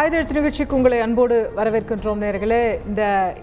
ஆயுத எழுத்து நிகழ்ச்சிக்கு உங்களை அன்போடு வரவேற்கின்றோம் நேயர்களே.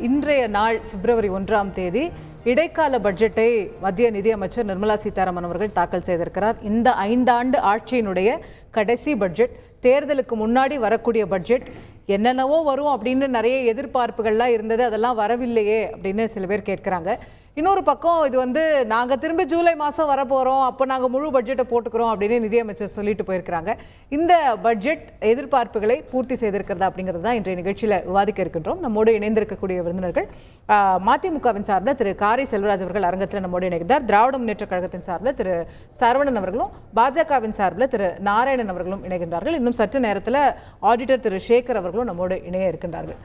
இன்றைய நாள் பிப்ரவரி 1ஆம் தேதி இடைக்கால பட்ஜெட்டை மத்திய நிதியமைச்சர் நிர்மலா சீதாராமன் அவர்கள் தாக்கல் செய்திருக்கிறார். இந்த 5 ஆண்டு ஆட்சியினுடைய கடைசி பட்ஜெட், தேர்தலுக்கு முன்னாடி வரக்கூடிய பட்ஜெட். என்னென்னவோ வரும் அப்படின்னு நிறைய எதிர்பார்ப்புகள்லாம் இருந்தது, அதெல்லாம் வரவில்லையே அப்படின்னு சில பேர் கேட்குறாங்க. இன்னொரு பக்கம் இது நாங்கள் திரும்ப ஜூலை மாதம் வரப்போகிறோம், அப்போ நாங்கள் முழு பட்ஜெட்டை போட்டுக்கிறோம் அப்படின்னு நிதியமைச்சர் சொல்லிட்டு போயிருக்கிறாங்க. இந்த பட்ஜெட் எதிர்பார்ப்புகளை பூர்த்தி செய்திருக்கிறதா அப்படிங்கிறது தான் இன்றைய நிகழ்ச்சியில் விவாதிக்க இருக்கின்றோம். நம்மோடு இணைந்திருக்கக்கூடிய விருந்தினர்கள் மதிமுகவின் சார்பில் திரு காரை செல்வராஜ் அவர்கள் அரங்கத்தில் நம்மோடு இணைகின்றார். திராவிட முன்னேற்ற கழகத்தின் சார்பில் திரு சரவணன் அவர்களும், பாஜகவின் சார்பில் திரு நாராயணன் அவர்களும் இணைகின்றார்கள். இன்னும் சற்று நேரத்தில் ஆடிட்டர் திரு சேகர் அவர்களும் நம்மோடு இணைய இருக்கின்றார்கள்.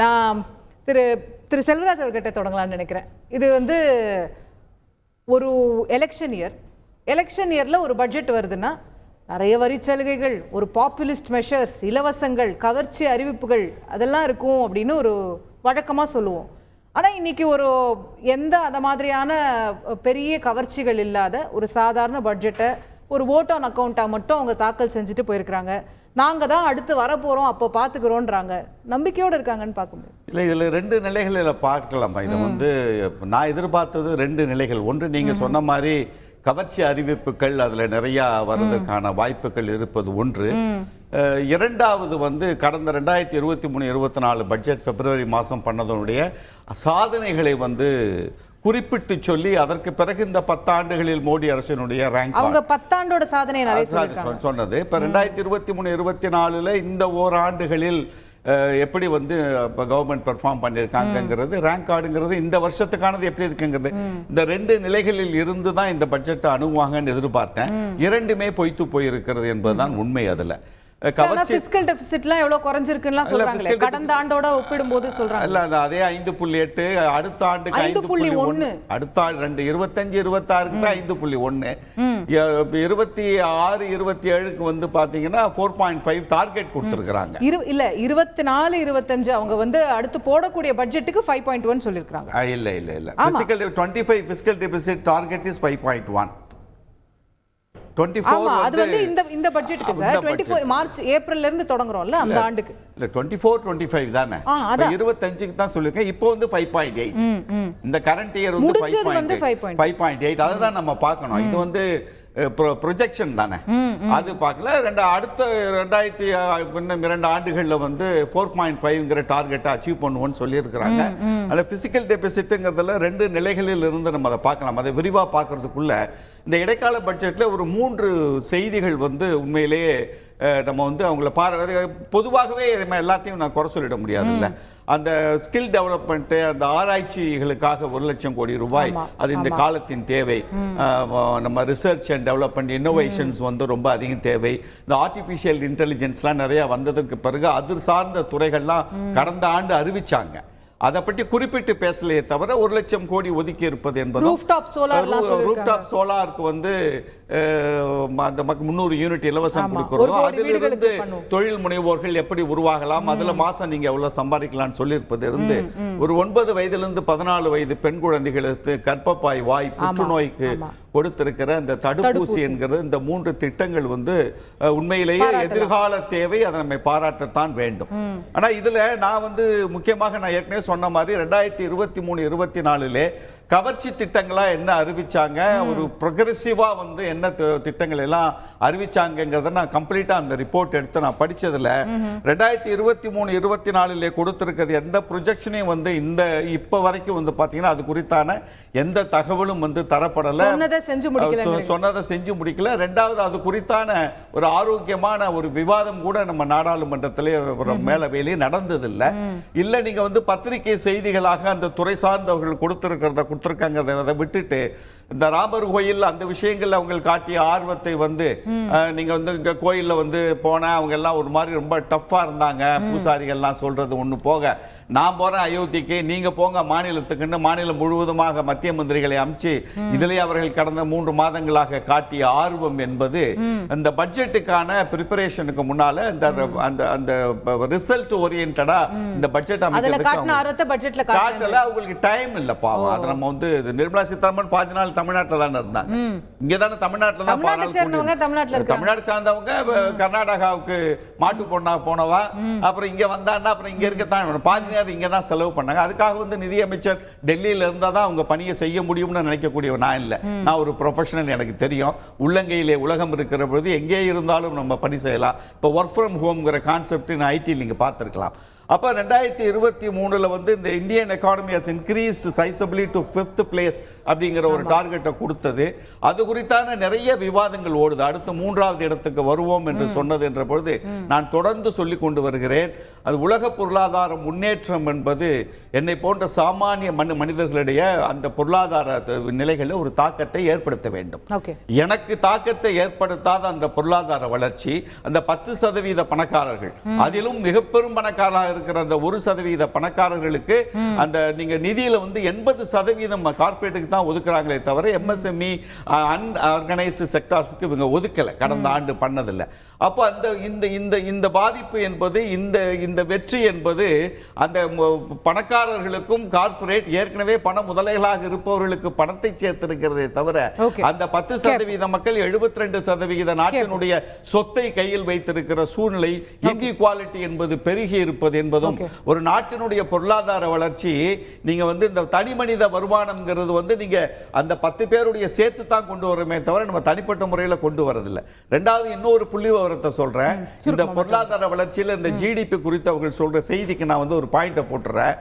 நான் திரு செல்வராஜ் அவர்கிட்ட தொடங்கலாம்னு நினைக்கிறேன். இது ஒரு எலெக்ஷன் இயரில் ஒரு பட்ஜெட் வருதுன்னா நிறைய வரி சலுகைகள், ஒரு பாப்புலிஸ்ட் மெஷர்ஸ், இலவசங்கள், கவர்ச்சி அறிவிப்புகள் அதெல்லாம் இருக்கும் அப்படின்னு ஒரு வழக்கமாக சொல்லுவோம். ஆனால் இன்னைக்கு எந்த அந்த மாதிரியான பெரிய கவர்ச்சிகள் இல்லாத ஒரு சாதாரண பட்ஜெட்டை ஒரு ஓட் ஆன் அக்கௌண்ட்டாக மட்டும் அவங்க தாக்கல் செஞ்சுட்டு போயிருக்கிறாங்க. நாங்கள் தான் அடுத்து வரப்போகிறோம், அப்போ பார்த்துக்கிறோன்றாங்க. நம்பிக்கையோடு இருக்காங்கன்னு பார்க்க முடியும். இல்லை, இதில் 2 நிலைகளில் பார்க்கலாம். இதை நான் எதிர்பார்த்தது 2 நிலைகள். ஒன்று, நீங்கள் சொன்ன மாதிரி கவர்ச்சி அறிவிப்புகள் அதில் நிறையா வர்றதுக்கான வாய்ப்புகள் இருப்பது ஒன்று. இரண்டாவது கடந்த 2023-24 பட்ஜெட் பிப்ரவரி மாதம் பண்ணதனுடைய சாதனைகளை குறிப்பிட்டு சொல்லி அதற்கு பிறகு இந்த 10 ஆண்டுகளில் மோடி அரசினுடைய ரேங்க் அவங்க 10 ஆண்டோட சாதனை சொன்னது. இப்போ 2023-24 இந்த ஓராண்டுகளில் எப்படி கவர்மெண்ட் பெர்ஃபார்ம் பண்ணியிருக்காங்கிறது, ரேங்க் கார்டுங்கிறது இந்த வருஷத்துக்கானது எப்படி இருக்குங்கிறது, இந்த 2 நிலைகளில் இருந்து தான் இந்த பட்ஜெட்டை அணுகுவாங்கன்னு எதிர்பார்த்தேன். இரண்டுமே பொய்த்து போயிருக்கிறது என்பதுதான் உண்மை. அதில் ஃபிஸ்கல் டெபிசிட்லாம் எவ்வளவு குறைஞ்சிருக்குன்னு சொல்றாங்க. கடந்த ஆண்டோட ஒப்பிடும்போது சொல்றாங்க. இல்ல, அதே 5.8, அடுத்த ஆண்டுக்கு 5.1, அடுத்த ஆண்டு 25-26க்கு 5.1, 26-27க்கு பாத்தீங்கன்னா 4.5 டார்கெட் கொடுத்திருக்காங்க. இல்ல 24-25 அவங்க அடுத்து போடக்கூடிய பட்ஜெட்டுக்கு 5.1 சொல்லிருக்காங்க. இல்ல physical 25 physical deficit target is 5.1. 24 இந்த பட்ஜெட்டுக்கு சார் 24 மார்ச் ஏப்ரல்ல இருந்து தொடங்குறோம்ல அந்த ஆண்டுக்கு. இல்ல 24-25 தானே. 25க்கு தான் சொல்லிருக்கேன். இப்போ 5.8. இந்த கரண்ட் இயர் 5.8. அதுதான் நம்ம பார்க்கணும். இது ப்ரொஜெக்ஷன் தானே, அது பார்க்கல. அடுத்த 2 ஆண்டுகளில் 4.5ங்கிற டார்கெட்டை அச்சீவ் பண்ணுவோன்னு சொல்லியிருக்கிறாங்க. அந்த பிசிக்கல் டெபிசிட்டுங்கிறதுல 2 நிலைகளில் இருந்து நம்ம அதை பார்க்கலாம். அதை விரிவாக பார்க்கறதுக்குள்ள இந்த இடைக்கால பட்ஜெட்டில் ஒரு 3 செய்திகள் உண்மையிலேயே நம்ம அவங்கள பொதுவாகவே நம்ம எல்லாத்தையும் நான் குறை சொல்லிட முடியாதுல்ல. அந்த ஸ்கில் டெவலப்மெண்ட்டு, அந்த ஆராய்ச்சிகளுக்காக 1 லட்சம் கோடி ரூபாய், அது இந்த காலத்தின் தேவை. நம்ம ரிசர்ச் அண்ட் டெவலப்மெண்ட் இன்னோவேஷன்ஸ் ரொம்ப அதிகம் தேவை. இந்த ஆர்டிஃபிஷியல் இன்டெலிஜென்ஸ்லாம் நிறையா வந்ததுக்கு பிறகு அது சார்ந்த துறைகள்லாம் கடந்த ஆண்டு அறிவிச்சாங்க. அதை பற்றி குறிப்பிட்டு பேசலையே தவிர 1 லட்சம் கோடி ஒதுக்கி இருப்பது என்பது ரூஃப்டாப் சோலாருக்கு அந்த 300 யூனிட் இலவசம் கொடுக்கிறோம். அதிலிருந்து தொழில் முனைவோர்கள் எப்படி உருவாகலாம், அதுல மாசம் நீங்க எவ்வளவு சம்பாதிக்கலாம்னு சொல்லியிருப்பது இருந்து ஒரு 9 வயதிலிருந்து 14 வயது பெண் குழந்தைகளுக்கு கர்ப்பப்பை வாய் புற்றுநோய்க்கு கொடுத்திருக்கிற இந்த தடுப்பூசி என்கிற இந்த 3 திட்டங்கள் உண்மையிலேயே எதிர்கால தேவை. அதை நம்ம பாராட்டத்தான் வேண்டும். ஆனா இதுல நான் முக்கியமாக நான் ஏற்கனவே சொன்ன மாதிரி 2023-24 கவர்ச்சி திட்டங்களா என்ன அறிவிச்சாங்க, ஒரு ப்ரொக்ரெசிவா என்ன திட்டங்கள் எல்லாம் அறிவிச்சாங்கிறத நான் கம்ப்ளீட்டா அந்த ரிப்போர்ட் எடுத்து நான் படிச்சதுல 2023-24 கொடுத்திருக்கிறது எந்த ப்ரொஜெக்ஷனையும் இந்த இப்ப வரைக்கும் பாத்தீங்கன்னா அது குறித்தான எந்த தகவலும் தரப்படல, சொன்னதை செஞ்சு முடிக்கல. ரெண்டாவது அது குறித்தான ஒரு ஆரோக்கியமான ஒரு விவாதம் கூட நம்ம நாடாளுமன்றத்திலே மேலவையிலே நடந்ததில்லை. இல்ல நீங்க பத்திரிகை செய்திகளாக அந்த துறை சார்ந்தவர்கள் கொடுத்திருக்கிறத அதை விட்டுட்டு இந்த ராமர் கோயில் அந்த விஷயங்கள்ல அவங்க காட்டிய ஆர்வத்தை நீங்க இங்க கோயில்ல போனா அவங்க எல்லாம் ஒரு மாதிரி ரொம்ப டஃப்பா இருந்தாங்க. பூசாரிகள்லாம் சொல்றது ஒண்ணு போக, நான் போறேன் அயோத்திக்கு, நீங்க போங்க மாநிலத்துக்குன்னு மாநிலம் முழுவதுமாக மத்திய மந்திரிகளை அனுப்பிச்சு இதிலேயே அவர்கள் கடந்த 3 மாதங்களாக காட்டிய ஆர்வம் என்பது இந்த பட்ஜெட்டுக்கான பிரிப்பரேஷனுக்கு முன்னால அந்த ரிசல்ட் ஓரியன்டா இந்த பட்ஜெட் அமைக்கிறதுக்கு காட்டல. அவங்களுக்கு டைம் இல்ல பாவம். அது நம்ம நிர்மலா சீதாராமன் 5 நாள் தமிழ்நாட்டில் தானே இருந்தாங்க. இங்கே தானே தமிழ்நாட்டில் தான் தமிழ்நாடு சார்ந்தவங்க கர்நாடகாவுக்கு மாட்டு பொண்ணா போனவா, அப்புறம் இங்கே வந்தான்னா அப்புறம் இங்கே இருக்கத்தான் பாதி நேரம் இங்கே தான் செலவு பண்ணாங்க. அதுக்காக வந்து நிதியமைச்சர் டெல்லியில் இருந்தால் தான் அவங்க பணியை செய்ய முடியும்னு நினைக்கக்கூடிய நான் இல்லை. நான் ஒரு ப்ரொஃபஷனல், எனக்கு தெரியும் உள்ளங்கையிலே உலகம் இருக்கிற பொழுது எங்கே இருந்தாலும் நம்ம பணி செய்யலாம். இப்போ ஒர்க் ஃப்ரம் ஹோம்ங்கிற கான்செப்ட் ஐடி நீங்கள் பார்த்துருக்கலாம். அப்போ 2023 வந்து இந்த Indian economy has increased sizeably to 5th place அப்படிங்கிற ஒரு டார்கெட்டை கொடுத்தது. அது குறித்தான நிறைய விவாதங்கள் ஓடுது. அடுத்து 3வது இடத்துக்கு வருவோம் என்று சொன்னது என்ற பொழுது நான் தொடர்ந்து சொல்லி கொண்டு வருகிறேன். அது உலக பொருளாதார முன்னேற்றம் என்பது என்னை போன்ற சாமானிய மனிதர்களிடையே அந்த பொருளாதார நிலைகளில் ஒரு தாக்கத்தை ஏற்படுத்த வேண்டும். எனக்கு தாக்கத்தை ஏற்படுத்தாத அந்த பொருளாதார வளர்ச்சி, அந்த 10% பணக்காரர்கள், அதிலும் மிக பெரும் பணக்காரராக இருக்கிற அந்த 1% பணக்காரர்களுக்கு அந்த நீங்க நிதியில வந்து 80% கார்ப்பரேட்டுக்கு தான் ஒதுக்குறாங்களே தவிர எம்எஸ்எம்இ அன்ஆர்கனைஸ்டு செக்டார்ஸ்க்கு இவங்க ஒதுக்கல, கடந்த ஆண்டு பண்ணதில்லை. அப்போ அந்த இந்த பாதிப்பு என்பது இந்த வெற்றி என்பது அந்த பணக்காரர்களுக்கும் கார்ப்பரேட் ஏற்கனவே பண முதலைகளாக இருப்பவர்களுக்கு பணத்தை சேர்த்திருக்கிறதே தவிர அந்த 10% மக்கள் 72% நாட்டினுடைய சொத்தை கையில் வைத்திருக்கிற சூழ்நிலை, இன்இக்வாலிட்டி என்பது பெருகி இருப்பது என்பதும் ஒரு நாட்டினுடைய பொருளாதார வளர்ச்சி நீங்க வந்து இந்த தனி மனித வருமானம்ங்கிறது வந்து நீங்க அந்த 10 பேருடைய சேர்த்து தான் கொண்டு வரமே தவிர நம்ம தனிப்பட்ட முறையில் கொண்டு வரதில்லை. ரெண்டாவது இன்னொரு புள்ளி விவரத்தை சொல்றேன். இந்த பொருளாதார வளர்ச்சியில் இந்த ஜிடிபி குறித்து அவர்கள் சொல்ற செய்திக்கு நான் வந்து ஒரு பாயிண்ட்டை போட்டுறேன்.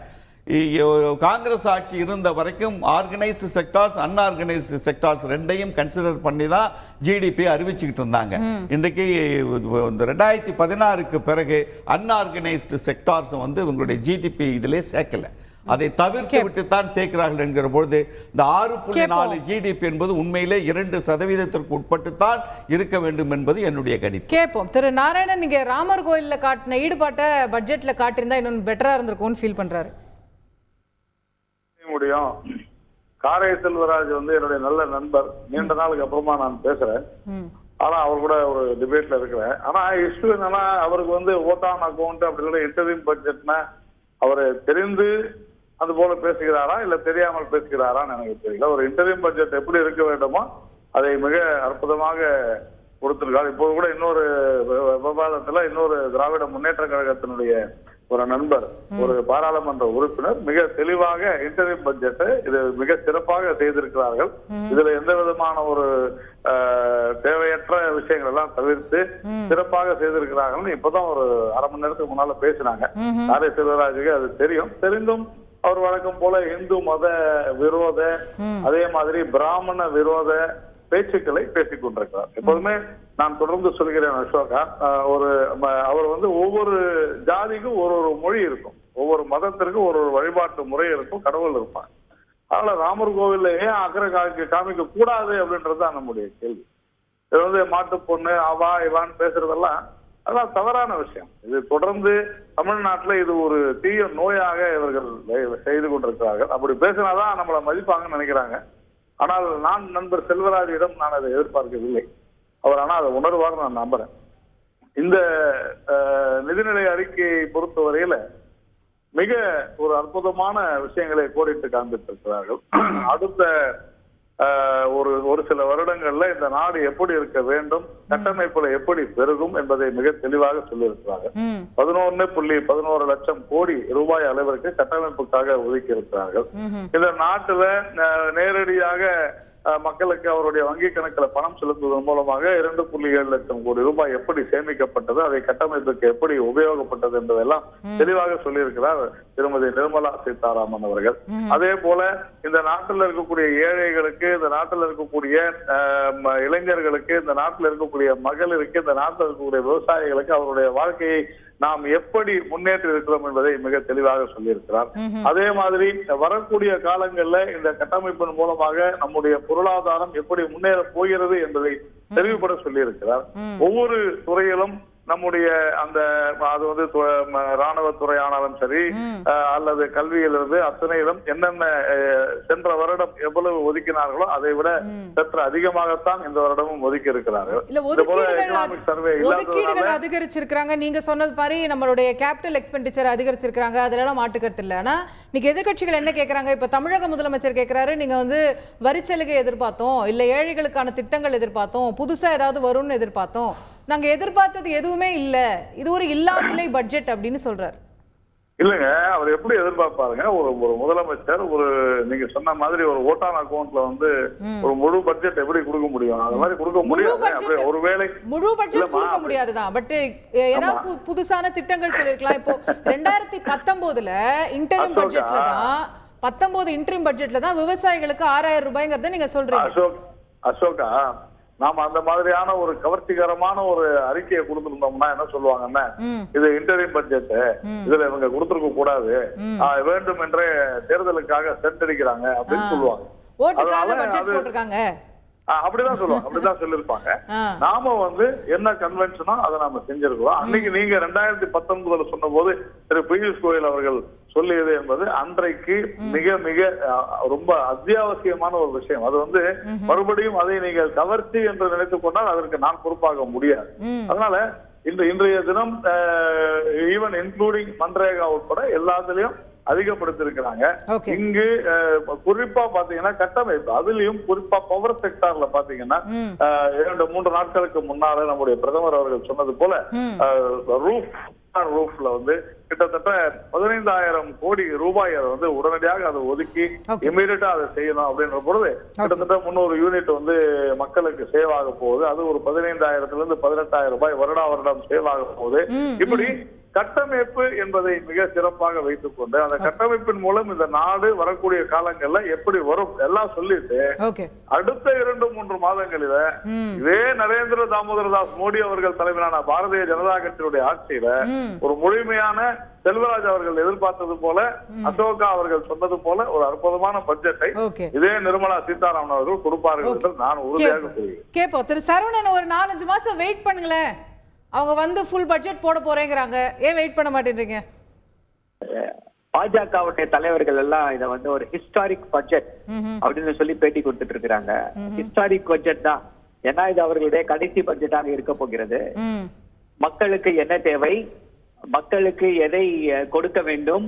காங்கிரஸ் ஆட்சி இருந்த வரைக்கும் ஆர்கனைஸ்டு செக்டார்ஸ் அன்ஆர்கனைஸ்டு செக்டார்ஸ் ரெண்டையும் கன்சிடர் பண்ணி தான் ஜிடிபி அறிவிச்சுக்கிட்டு இருந்தாங்க. இன்றைக்கு 2016க்கு பிறகு அன்ஆர்கனைஸ்டு செக்டார்ஸ் வந்து உங்களுடைய ஜிடிபி இதிலே சேர்க்கல, அதை தவிர்த்து விட்டு தான் சேர்க்கிறார்கள் என்கிற பொழுது இந்த 6.4 ஜிடிபி என்பது உண்மையிலே 2% உட்பட்டு தான் இருக்க வேண்டும் என்பது என்னுடைய கணிப்பு. கேட்போம். திரு நாராயணன், நீங்க ராமர் கோயில்ல காட்டின ஈடுபாட்டை பட்ஜெட்ல காட்டியிருந்தா இன்னும் பெட்டரா இருந்திருக்கும்னு ஃபீல் பண்றாரு. முடியும். காரை செல்வராஜ் வந்து என்னுடைய நல்ல நண்பர், நீண்ட நாளுக்கு அப்புறமா நான் பேசுறேன். ஆனா அவர் கூட ஒரு டிபேட்ல இருக்கிறேன். ஆனா இஷ்யூ என்னன்னா, அவருக்கு வந்து ஓட் ஆன் அக்கௌண்ட் அப்படி இன்டர்வியூ பட்ஜெட்னா அவரு தெரிந்து அது போல பேசுகிறாரா இல்ல தெரியாமல் பேசுகிறாரான்னு எனக்கு தெரியல. ஒரு இன்டர்வியூ பட்ஜெட் எப்படி இருக்க வேண்டுமோ அதை மிக அற்புதமாக கொடுத்திருக்காரு. இப்போது கூட இன்னொரு விவாதத்துல இன்னொரு திராவிட முன்னேற்ற கழகத்தினுடைய ஒரு நண்பர், ஒரு பாராளுமன்ற உறுப்பினர் மிக தெளிவாக இன்டர்வியூ பட்ஜெட்டை இது மிக சிறப்பாக செய்திருக்கிறார்கள். இதுல எந்த விதமான ஒரு தேவையற்ற விஷயங்கள் எல்லாம் தவிர்த்து சிறப்பாக செய்திருக்கிறார்கள். இப்பதான் ஒரு அரை மணி நேரத்துக்கு முன்னால பேசினாங்க. ஆர் செல்வராஜுக்கு அது தெரியும். தெரிந்தும் அவர் வழக்கம் போல இந்து மத விரோத, அதே மாதிரி பிராமண விரோத பேச்சுக்களை பேசிக் கொண்டிருக்கிறார். எப்போதுமே நான் தொடர்ந்து சொல்கிறேன் அசோகா, அவர் வந்து ஒவ்வொரு ஜாதிக்கும் ஒரு மொழி இருக்கும், ஒவ்வொரு மதத்திற்கும் ஒரு வழிபாட்டு முறை இருக்கும், கடவுள் இருப்பாங்க. அதனால ராமர் கோவில்ல ஏன் அக்கறை காமிக்க கூடாது அப்படின்றதுதான் நம்முடைய கேள்வி. இது வந்து மாட்டு பொண்ணு அவா இவான்னு பேசுறதெல்லாம் அதெல்லாம் தவறான விஷயம். இது தொடர்ந்து தமிழ்நாட்டுல இது ஒரு தீய நோயாக இவர்கள் செய்து கொண்டிருக்கிறார்கள். அப்படி பேசினாதான் நம்மளை மதிப்பாங்கன்னு நினைக்கிறாங்க. ஆனால் நான் நண்பர் செல்வராஜிடம் நான் அதை எதிர்பார்க்கவில்லை. அவர் ஆனால் அதை உணர்வார் நான் நம்புறேன். இந்த நிதிநிலை அறிக்கையை பொறுத்தவரையில மிக ஒரு அற்புதமான விஷயங்களை கோடிட்டு காண்பித்து இருக்கிறார்கள். அடுத்த ஒரு சில வருடங்கள்ல இந்த நாடு எப்படி இருக்க வேண்டும், கட்டமைப்புல எப்படி பெருகும் என்பதை மிக தெளிவாக சொல்லியிருக்கிறார்கள். 11.11 லட்சம் கோடி ரூபாய் அளவிற்கு கட்டமைப்புக்காக ஒதுக்கி இருக்கிறார்கள். இந்த நாட்டுல நேரடியாக மக்களுக்கு அவருடைய வங்கி கணக்கில் பணம் செலுத்துவதன் மூலமாக 2.7 லட்சம் கோடி ரூபாய் எப்படி சேமிக்கப்பட்டது, அதை கட்டமைப்புக்கு எப்படி உபயோகப்பட்டது என்பதெல்லாம் தெளிவாக சொல்லியிருக்கிறார் திருமதி நிர்மலா சீதாராமன் அவர்கள். அதே போல இந்த நாட்டில் இருக்கக்கூடிய ஏழைகளுக்கு, இந்த நாட்டில் இருக்கக்கூடிய இளைஞர்களுக்கு, இந்த நாட்டில் இருக்கக்கூடிய மகளிருக்கு, இந்த நாட்டில் இருக்கக்கூடிய விவசாயிகளுக்கு அவருடைய வாழ்க்கையை நாம் எப்படி முன்னேற்றி இருக்கிறோம் என்பதை மிக தெளிவாக சொல்லியிருக்கிறார். அதே மாதிரி வரக்கூடிய காலங்கள்ல இந்த கட்டமைப்பின் மூலமாக நம்முடைய பொருளாதாரம் எப்படி முன்னேற போகிறது என்பதை தெளிவுபட சொல்லியிருக்கிறார். ஒவ்வொரு துறையிலும் நம்முடைய அந்த அது வந்து ராணுவத்துறை ஆனாலும் சரி அல்லது கல்வியிலிருந்து அத்தனையிலும் என்னென்ன சென்ற வருடம் எவ்வளவு ஒதுக்கினார்களோ அதை விட சற்று அதிகமாகத்தான் இந்த வருடமும் ஒதுக்கி இருக்கிறார்கள். ஒதுக்கீடுகள் அதிகரிச்சிருக்காங்க. நீங்க சொன்னது மாதிரி நம்மளுடைய கேபிட்டல் எக்ஸ்பெண்டிச்சர் அதிகரிச்சிருக்காங்க, அதெல்லாம் மாட்டுக்கட்டு இல்லை. ஆனா இன்னைக்கு எதிர்கட்சிகள் என்ன கேட்கறாங்க? இப்ப தமிழக முதலமைச்சர் கேட்கிறாரு, நீங்க வந்து வரிச்சலுகை எதிர்பார்த்தோம், இல்ல ஏழைகளுக்கான திட்டங்கள் எதிர்பார்த்தோம், புதுசா ஏதாவது வரும்னு எதிர்பார்த்தோம், நாங்க எதிர்பார்த்தது எதுவுமே இல்ல, இது ஒரு இல்லாத பட்ஜெட் அப்படின்னு சொல்றாரு. இல்லங்க, அவர் எப்படி எதிர்பார்ப்பாருங்க? ஒரு முதலமைச்சர் நீங்க சொன்ன மாதிரி ஒரு ஓட்டான் அக்கௌண்ட்ல வந்து ஒரு முழு பட்ஜெட் எப்படி கொடுக்க முடியும்? அது மாதிரி கொடுக்க முடியாது. ஒருவேளை முழு பட்ஜெட் கொடுக்க முடியாதுதான். பட் ஏதாவது புதுசான திட்டங்கள் சொல்லிருக்கலாம். இப்போ 2019 இன்டரிம் பட்ஜெட்ல தான் 19 இன்டரிம் பட்ஜெட்ல தான் விவசாயிகளுக்கு 6000 ரூபாய்ங்கறத நீங்க சொல்றீங்க. அசோகா, நாம அந்த மாதிரியான ஒரு கவர்ச்சிகரமான ஒரு அறிக்கையை கொடுத்திருந்தோம்னா என்ன சொல்லுவாங்கன்னா, இது இன்டரிம் பட்ஜெட், இதுல இவங்க கொடுத்திருக்க கூடாது, வேண்டும் என்றே தேர்தலுக்காக சென்றடிக்கிறாங்க அப்படின்னு சொல்லுவாங்க. அப்படிதான் சொல்லுவாங்க, அப்படிதான் சொல்லிருப்பாங்க. நாம வந்து என்ன கன்வென்ஷனோ அதை நாம செஞ்சிருக்கிறோம். அன்னைக்கு நீங்க 2019 சொன்ன போது திரு பியூஷ் கோயல் அவர்கள் சொல்லியது என்பது அன்றைக்கு மிக மிக ரொம்ப அத்தியாவசியமான ஒரு விஷயம். அது வந்து மறுபடியும் அதை நீங்கள் கவர்ச்சி என்று நினைத்துக் கொண்டால் அதற்கு நான் பொறுப்பாக முடியாது. அதனால இன்றைய தினம் ஈவன் இன்க்ளூடிங் மன்ரேகா உட்பட எல்லாத்திலையும் அதிகப்படுத்திருக்கிறாங்க. இங்கு குறிப்பா பாத்தீங்கன்னா கட்டமைப்பு, அதுலயும் குறிப்பா பவர் செக்டார்ல பாத்தீங்கன்னா 2-3 நாட்களுக்கு முன்னால நம்முடைய பிரதமர் அவர்கள் சொன்னது போல ரூஃப்ல வந்து கிட்டத்தட்ட 15,000 கோடி ரூபாய் அதை வந்து உடனடியாக அதை ஒதுக்கி இமீடியட்டா அதை செய்யணும் அப்படின்ற பொழுது கிட்டத்தட்ட 300 யூனிட் வந்து மக்களுக்கு சேவ் ஆக போகுது. அது ஒரு 15,000 18,000 ரூபாய் வருடம் சேவ் ஆக போகுது. இப்படி கட்டமைப்பு என்பதை மிக சிறப்பாக வைத்துக் கொண்டு அந்த கட்டமைப்பின் மூலம் இந்த நாடு வரக்கூடிய காலங்கள்ல எப்படி வரும் எல்லாம் சொல்லிட்டு அடுத்த 2-3 மாதங்களில இதே நரேந்திர தாமோதர தாஸ் மோடி அவர்கள் தலைமையிலான பாரதிய ஜனதா கட்சியுடைய ஆட்சியில ஒரு முழுமையான செல்வராஜ் அவர்கள் எதிர்பார்த்தது போல, அசோகா அவர்கள் சொன்னது போல ஒரு அற்புதமான பட்ஜெட்டை இதே நிர்மலா சீதாராமன் அவர்கள் கொடுப்பார்கள் என்று நான் உறுதியாக கேட்போம். திரு சரவணன், ஒரு 4-5 மாசம் வெயிட் பண்ணுங்களேன், அவங்க வந்து ஃபுல் பட்ஜெட் போட போறேங்கறாங்க, ஏன் வெயிட் பண்ண மாட்டேன்றீங்க? பாஜகவுடைய தலைவர்கள் எல்லாம் இத வந்து ஒரு ஹிஸ்டாரிக் பட்ஜெட் அப்படின்னு சொல்லி பேட்டி கொடுத்துட்டு இருக்காங்க. ஹிஸ்டாரிக் பட்ஜெட் தான், ஏன்னா இது அவர்களுடைய கடைசி பட்ஜெட்டாக இருக்க போகிறது. மக்களுக்கு என்ன தேவை, மக்களுக்கு எதை கொடுக்க வேண்டும்,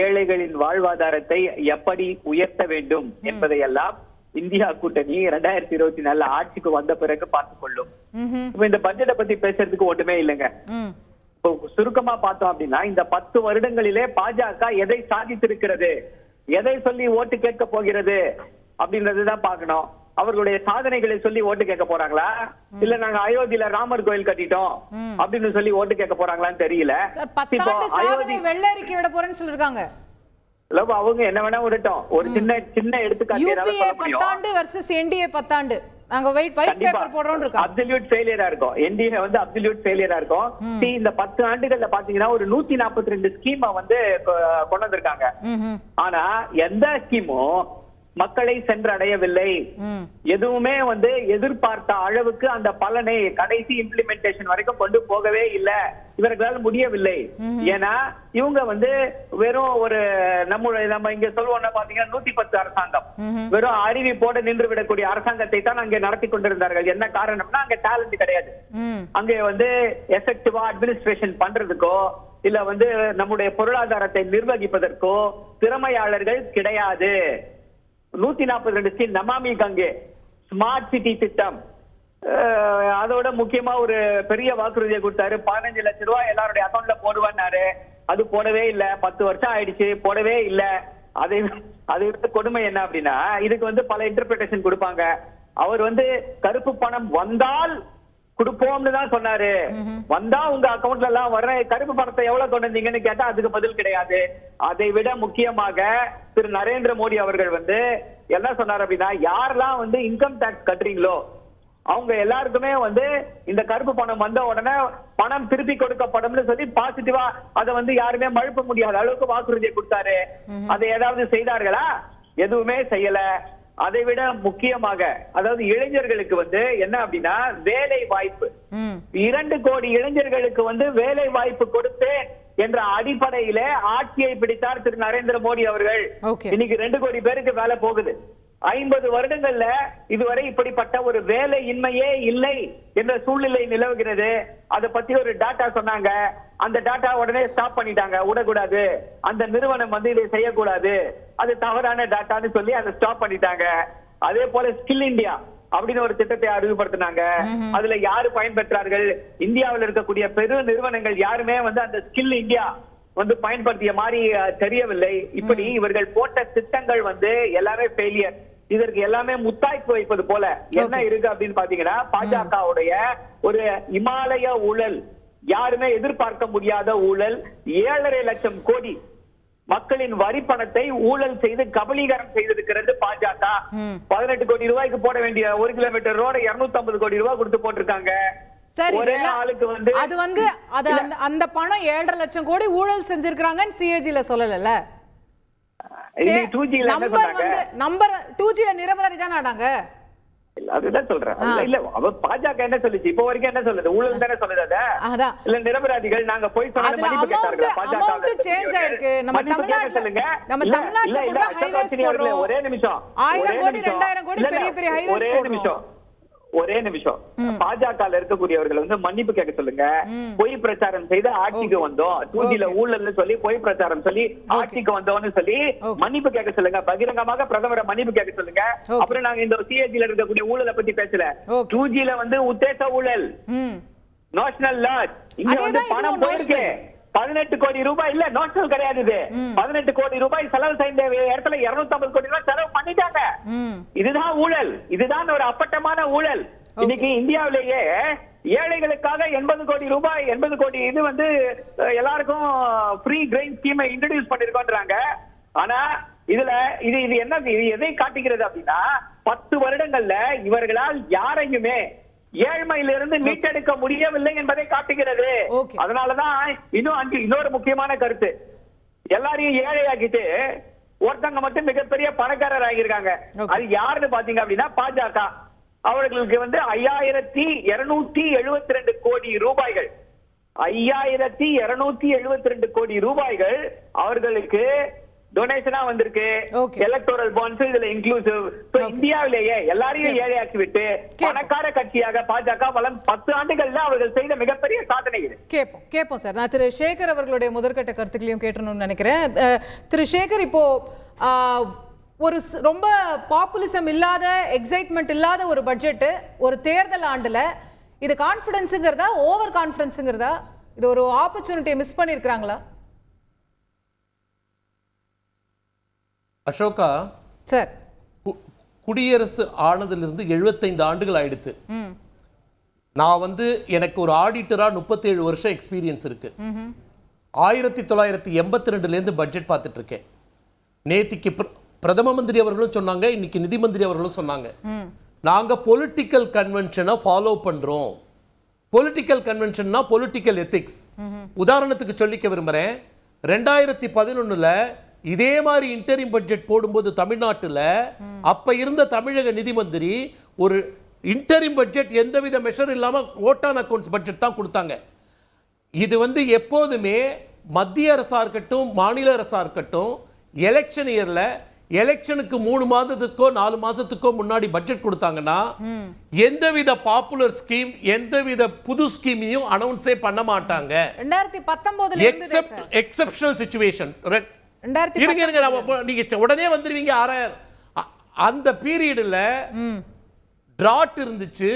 ஏழைகளின் வாழ்வாதாரத்தை எப்படி உயர்த்த வேண்டும் என்பதையெல்லாம் இந்தியா கூட்டணி 2024 ஆட்சிக்கு வந்த பிறகு பார்த்துக் கொள்ளும். இப்ப இந்த பட்ஜெட்டை பத்தி பேசுறதுக்கு ஒண்ணுமே இல்லைங்க. இப்போ சுருக்கமா பார்த்தோம் அப்படின்னா இந்த 10 வருடங்களிலே பாஜக எதை சாதித்திருக்கிறது, எதை சொல்லி ஓட்டு கேட்க போகிறது அப்படின்றதுதான் பார்க்கணும். அவர்களுடைய சாதனைகளை சொல்லி ஓட்டு கேட்க போறாங்களா, இல்ல நாங்க அயோத்தியில ராமர் கோயில் கட்டிட்டோம் அப்படின்னு சொல்லி ஓட்டு கேட்க போறாங்களான்னு தெரியல. வெள்ளை அறிக்கை விட போறேன்னு சொல்லிருக்காங்க. அவங்க என்ன வேணா விடட்டும், ஒரு சின்ன எடுத்துக்காட்டு வெர்சஸ் என்டிஏ 10 ஆண்டு நாங்க ஒயிட் பேப்பர் போடுறோம் இருக்கோம். அப்சல்யூட் ஃபெயிலியரா இருக்கும், என்டிஏ வந்து அப்சல்யூட் ஃபெயிலியரா இருக்கும். இந்த 10 ஆண்டுகள்ல பாத்தீங்கன்னா ஒரு 142 ஸ்கீம் வந்து கொண்டு வந்திருக்காங்க. ஆனா எந்த ஸ்கீமும் மக்களை சென்றடையவில்லை. எதுவுமே வந்து எதிர்பார்த்த அளவுக்கு அந்த பலனை கடைசி இம்ப்ளிமெண்டேஷன் வரைக்கும் கொண்டு போகவே இல்லை, இவர்களால் முடியவில்லை. ஏன்னா இவங்க வந்து வெறும் ஒரு நம்ம இங்க சொல்லுவோம்னா பாத்தீங்கன்னா 110 அரசாங்கம், வெறும் அறிவிப்போட நின்று விடக்கூடிய அரசாங்கத்தை தான் அங்கே நடத்தி கொண்டிருந்தார்கள். என்ன காரணம்னா அங்க டேலண்ட் கிடையாது, அங்கே வந்து எஃபெக்டிவா அட்மினிஸ்ட்ரேஷன் பண்றதுக்கோ இல்ல வந்து நம்முடைய பொருளாதாரத்தை நிர்வகிப்பதற்கோ திறமையாளர்கள் கிடையாது. 142 ஸ்கீம், நமாமி கங்கே, ஸ்மார்ட் சிட்டி திட்டம், அதோட முக்கியமா ஒரு பெரிய வாக்குறுதியை கொடுத்தாரு, 15 லட்சம் ரூபாய் எல்லாருடைய அக்கௌண்ட்ல போடுவாரு. அது போடவே இல்ல, 10 வருஷம் ஆயிடுச்சு, போடவே இல்ல. அதை விட கொடுமை என்ன அப்படின்னா இதுக்கு வந்து பல இன்டர்பிரேஷன் கொடுப்பாங்க. அவர் வந்து கருப்பு பணம் வந்தால் கொடுப்போம்னு தான் சொன்னாரு. வந்தா உங்க அக்கௌண்ட்ல எல்லாம் வர்ற கருப்பு பணத்தை எவ்வளவு கொண்டு வந்தீங்கன்னு கேட்டா அதுக்கு பதில் கிடையாது. அதை விட முக்கியமாக திரு நரேந்திர மோடி அவர்கள் வந்து என்ன சொன்னார் அப்படின்னா, யாரெல்லாம் வந்து இன்கம் டாக்ஸ் கட்டுறீங்களோ அவங்க எல்லாருக்குமே வந்து இந்த கருப்பு பணம் வந்த உடனே பணம் திருப்பி கொடுக்கப்படும் சொல்லி பாசிட்டிவா அதை வந்து யாருமே மழுப்ப முடியாத அளவுக்கு வாக்குறுதியை கொடுத்தாரு. அதை ஏதாவது செய்தார்களா? எதுவுமே செய்யல. அதை விட முக்கியமாக அதாவது இளைஞர்களுக்கு வந்து என்ன அப்படின்னா வேலை வாய்ப்பு. 2 கோடி இளைஞர்களுக்கு வந்து வேலை வாய்ப்பு கொடுத்தேன் என்ற அடிப்படையில ஆட்சியை பிடித்தார் திரு நரேந்திர மோடி அவர்கள். இன்னைக்கு 2 கோடி பேருக்கு வேலை போகுது. 50 வருடங்கள்ல இதுவரை இப்படிப்பட்ட ஒரு வேலை இன்மையே இல்லை என்ற சூழ்நிலை நிலவுகிறது. அதை பத்தி ஒரு டாட்டா சொன்னாங்க. அந்த டாட்டா உடனே ஸ்டாப் பண்ணிட்டாங்க. விடக்கூடாது, அந்த நிறுவனம் வந்து இதை செய்யக்கூடாது, அது தவறான டாட்டான்னு சொல்லி அதை ஸ்டாப் பண்ணிட்டாங்க. அதே போல ஸ்கில் இந்தியா அப்படின்னு ஒரு திட்டத்தை அறிமுகப்படுத்தினாங்க. அதுல யாரு பயன்பெற்றார்கள்? இந்தியாவில் இருக்கக்கூடிய பெரு நிறுவனங்கள் யாருமே வந்து அந்த ஸ்கில் இந்தியா வந்து பயன்படுத்திய மாதிரி தெரியவில்லை. இப்படி இவர்கள் போட்ட திட்டங்கள் வந்து எல்லாமே ஃபெயிலியர். இதற்கு எல்லாமே முத்தாய்ப்பு வைப்பது போல என்ன இருக்கு அப்படின்னு பாத்தீங்கன்னா, பாஜகவுடைய ஒரு இமாலய ஊழல், யாருமே எதிர்பார்க்க முடியாத ஊழல். 7.5 லட்சம் கோடி மக்களின் வரி பணத்தை ஊழல் செய்து கபலீகரம் செய்திருக்கிறது பாஜக. 18 கோடி ரூபாய்க்கு போட வேண்டிய 1 கிலோமீட்டர் ரோட 250 கோடி ரூபாய் கொடுத்து போட்டிருக்காங்க. ஒரே ஆளுக்கு வந்து அது வந்து அந்த பணம் 7.5 லட்சம் கோடி ஊழல் செஞ்சிருக்காங்கன்னு சிஏஜில சொல்லல. நம்பர் 2G நிரபராதி தானே ஆனாங்க. அதுதான் சொல்றேன். இல்ல அவ பாஜக என்ன சொல்லுச்சு இப்போ வரைக்கும்? என்ன சொல்லுது? ஊழல் தானே சொல்லுது. இல்ல நிரபராதிகள் நாங்க போய் சொன்ன மன்னிப்பு கேட்டார்களா? பாஜக சேஞ்ச் ஆயிருக்கு. நம்ம தமிழ்நாட்டுல சொல்லுங்க. நம்ம தமிழ்நாட்டுல கூட ஹைவேஸ் போடுறோம். ஒரே நிமிஷம். 1000 கோடி 2000 கோடி பெரிய பெரிய ஹைவேஸ் போடுறோம். ஒரே நிமிஷம். பாஜக இருக்கக்கூடியவர்கள் வந்து மன்னிப்பு கேட்க சொல்லுங்க. பொய் பிரச்சாரம் செய்து ஆட்சிக்கு வந்தோம், 2Gல ஊழல்னு சொல்லி பொய் பிரச்சாரம் சொல்லி ஆட்சிக்கு வந்தோம்னு சொல்லி மன்னிப்பு கேட்க சொல்லுங்க. பகிரங்கமாக பிரதமரை மன்னிப்பு கேட்க சொல்லுங்க. அப்புறம் நாங்க இந்த சிஏஜில இருக்கக்கூடிய ஊழலை பத்தி பேசல. 2Gல வந்து உத்தேச ஊழல், நேஷனல் லாஸ். இங்க வந்து பணம் போயிருக்கு. 18 கோடி ரூபாய் இல்ல, நேஷனல் கிடையாது. இது 18 கோடி ரூபாய் செலவு செய்த இடத்துல 250 கோடி ரூபாய் செலவு பண்ணிட்டாங்க. இதுதான் ஊழல். இதுதான் ஒரு அப்பட்டமான ஊழல். இன்னைக்கு இந்தியாவிலேயே ஏழைகளுக்காக 80 கோடி ரூபாய் 80 கோடி இது வந்து எல்லாருக்கும் ஃப்ரீ கிரெயின் ஸ்கீமை இன்ட்ரோடியூஸ் பண்ணிருக்கோன்றாங்க. ஆனா இதுல இது என்ன, இது எதை காட்டுகிறது அப்படின்னா 10 வருடங்கள்ல இவர்களால் யாரையுமே ஏழ்மையிலிருந்து மீட்டெடுக்க முடியவில்லை என்பதை காட்டுகிறது. அதனாலதான் இன்னொரு முக்கியமான கருத்து, எல்லாரையும் ஏழையாக்கிட்டு ஒருத்தங்க மட்டும் மிகப்பெரிய பணக்காரர் ஆகியிருக்காங்க. அது யாருன்னு பாத்தீங்க அப்படின்னா பாஜக. அவர்களுக்கு வந்து 5272 கோடி ரூபாய்கள் 5272 கோடி ரூபாய்கள் அவர்களுக்கு டொனேஷனா வந்திருக்கு. எலக்டோரல் பாண்ட்ஸ் இதுல இன்க்ளூசிவ். இந்தியாவிலேயே எல்லாரையும் ஏழையாக்கி விட்டு பணக்கார கட்சியாக பாஜக வளம் 10 ஆண்டுகள்ல அவர்கள் செய்த மிகப்பெரிய சாதனை இது. கேட்போம் சார். நான் திரு சேகர் அவர்களுடைய முதற்கட்ட கருத்துக்களையும் கேட்டணும்னு நினைக்கிறேன். திரு சேகர், இப்போ ஒரு ரொம்ப பாப்புலிசம் இல்லாத, எக்ஸைட்மெண்ட் இல்லாத ஒரு பட்ஜெட் ஒரு தேர்தல் ஆண்டுல, இது கான்ஃபிடன்ஸுங்கிறதா ஓவர் கான்ஃபிடன்ஸுங்கிறதா? இது ஒரு ஆப்பர்ச்சுனிட்டியை மிஸ் பண்ணிருக்காங்களா? அசோகா சார், குடியரசு ஆனதிலிருந்து 75 ஆண்டுகள் ஆயிடுத்து. நான் வந்து எனக்கு ஒரு ஆடிட்டரா 37 வருஷம் எக்ஸ்பீரியன்ஸ் இருக்கு. 1982 பட்ஜெட் பார்த்துட்டு இருக்கேன். நேத்திக்கு பிரதம மந்திரி அவர்களும் சொன்னாங்க, இன்னைக்கு நிதி மந்திரி அவர்களும் சொன்னாங்க, நாங்க பொலிட்டிக்கல் கன்வென்ஷனை ஃபாலோ பண்றோம். பொலிட்டிக்கல் கன்வென்ஷன்னா பொலிட்டிக்கல் எத்திக்ஸ். உதாரணத்துக்கு சொல்லிக்க விரும்புறேன். 2011 இதே மாதிரி இன்டரிம் பட்ஜெட் போடும்போது தமிழ்நாட்டில் அப்ப இருந்த தமிழக நிதி மந்திரி ஒரு இன்டரிம் பட்ஜெட் எந்தவித மெஷர் இல்லாம ஓட்டான் அக்கவுண்ட்ஸ் பட்ஜெட் தான் கொடுத்தாங்க. இது வந்து எப்போதுமே மத்திய அரசா இருக்கட்டும் மாநில அரசா இருக்கட்டும், எலெக்ஷன் இயர்ல எலெக்ஷனுக்கு 3 மாதத்துக்கோ 4 மாசத்துக்கோ முன்னாடி பட்ஜெட் கொடுத்தாங்கன்னா எந்தவித பாப்புலர் ஸ்கீம் எந்தவித புது ஸ்கீமையும் அனௌன்ஸே பண்ண மாட்டாங்க. 2019 எக்ஸெப்ஷனல் சிச்சுவேஷன். நீங்க உடனே வந்துருவீங்க. அந்த பீரியட்ல டிராட் இருந்துச்சு,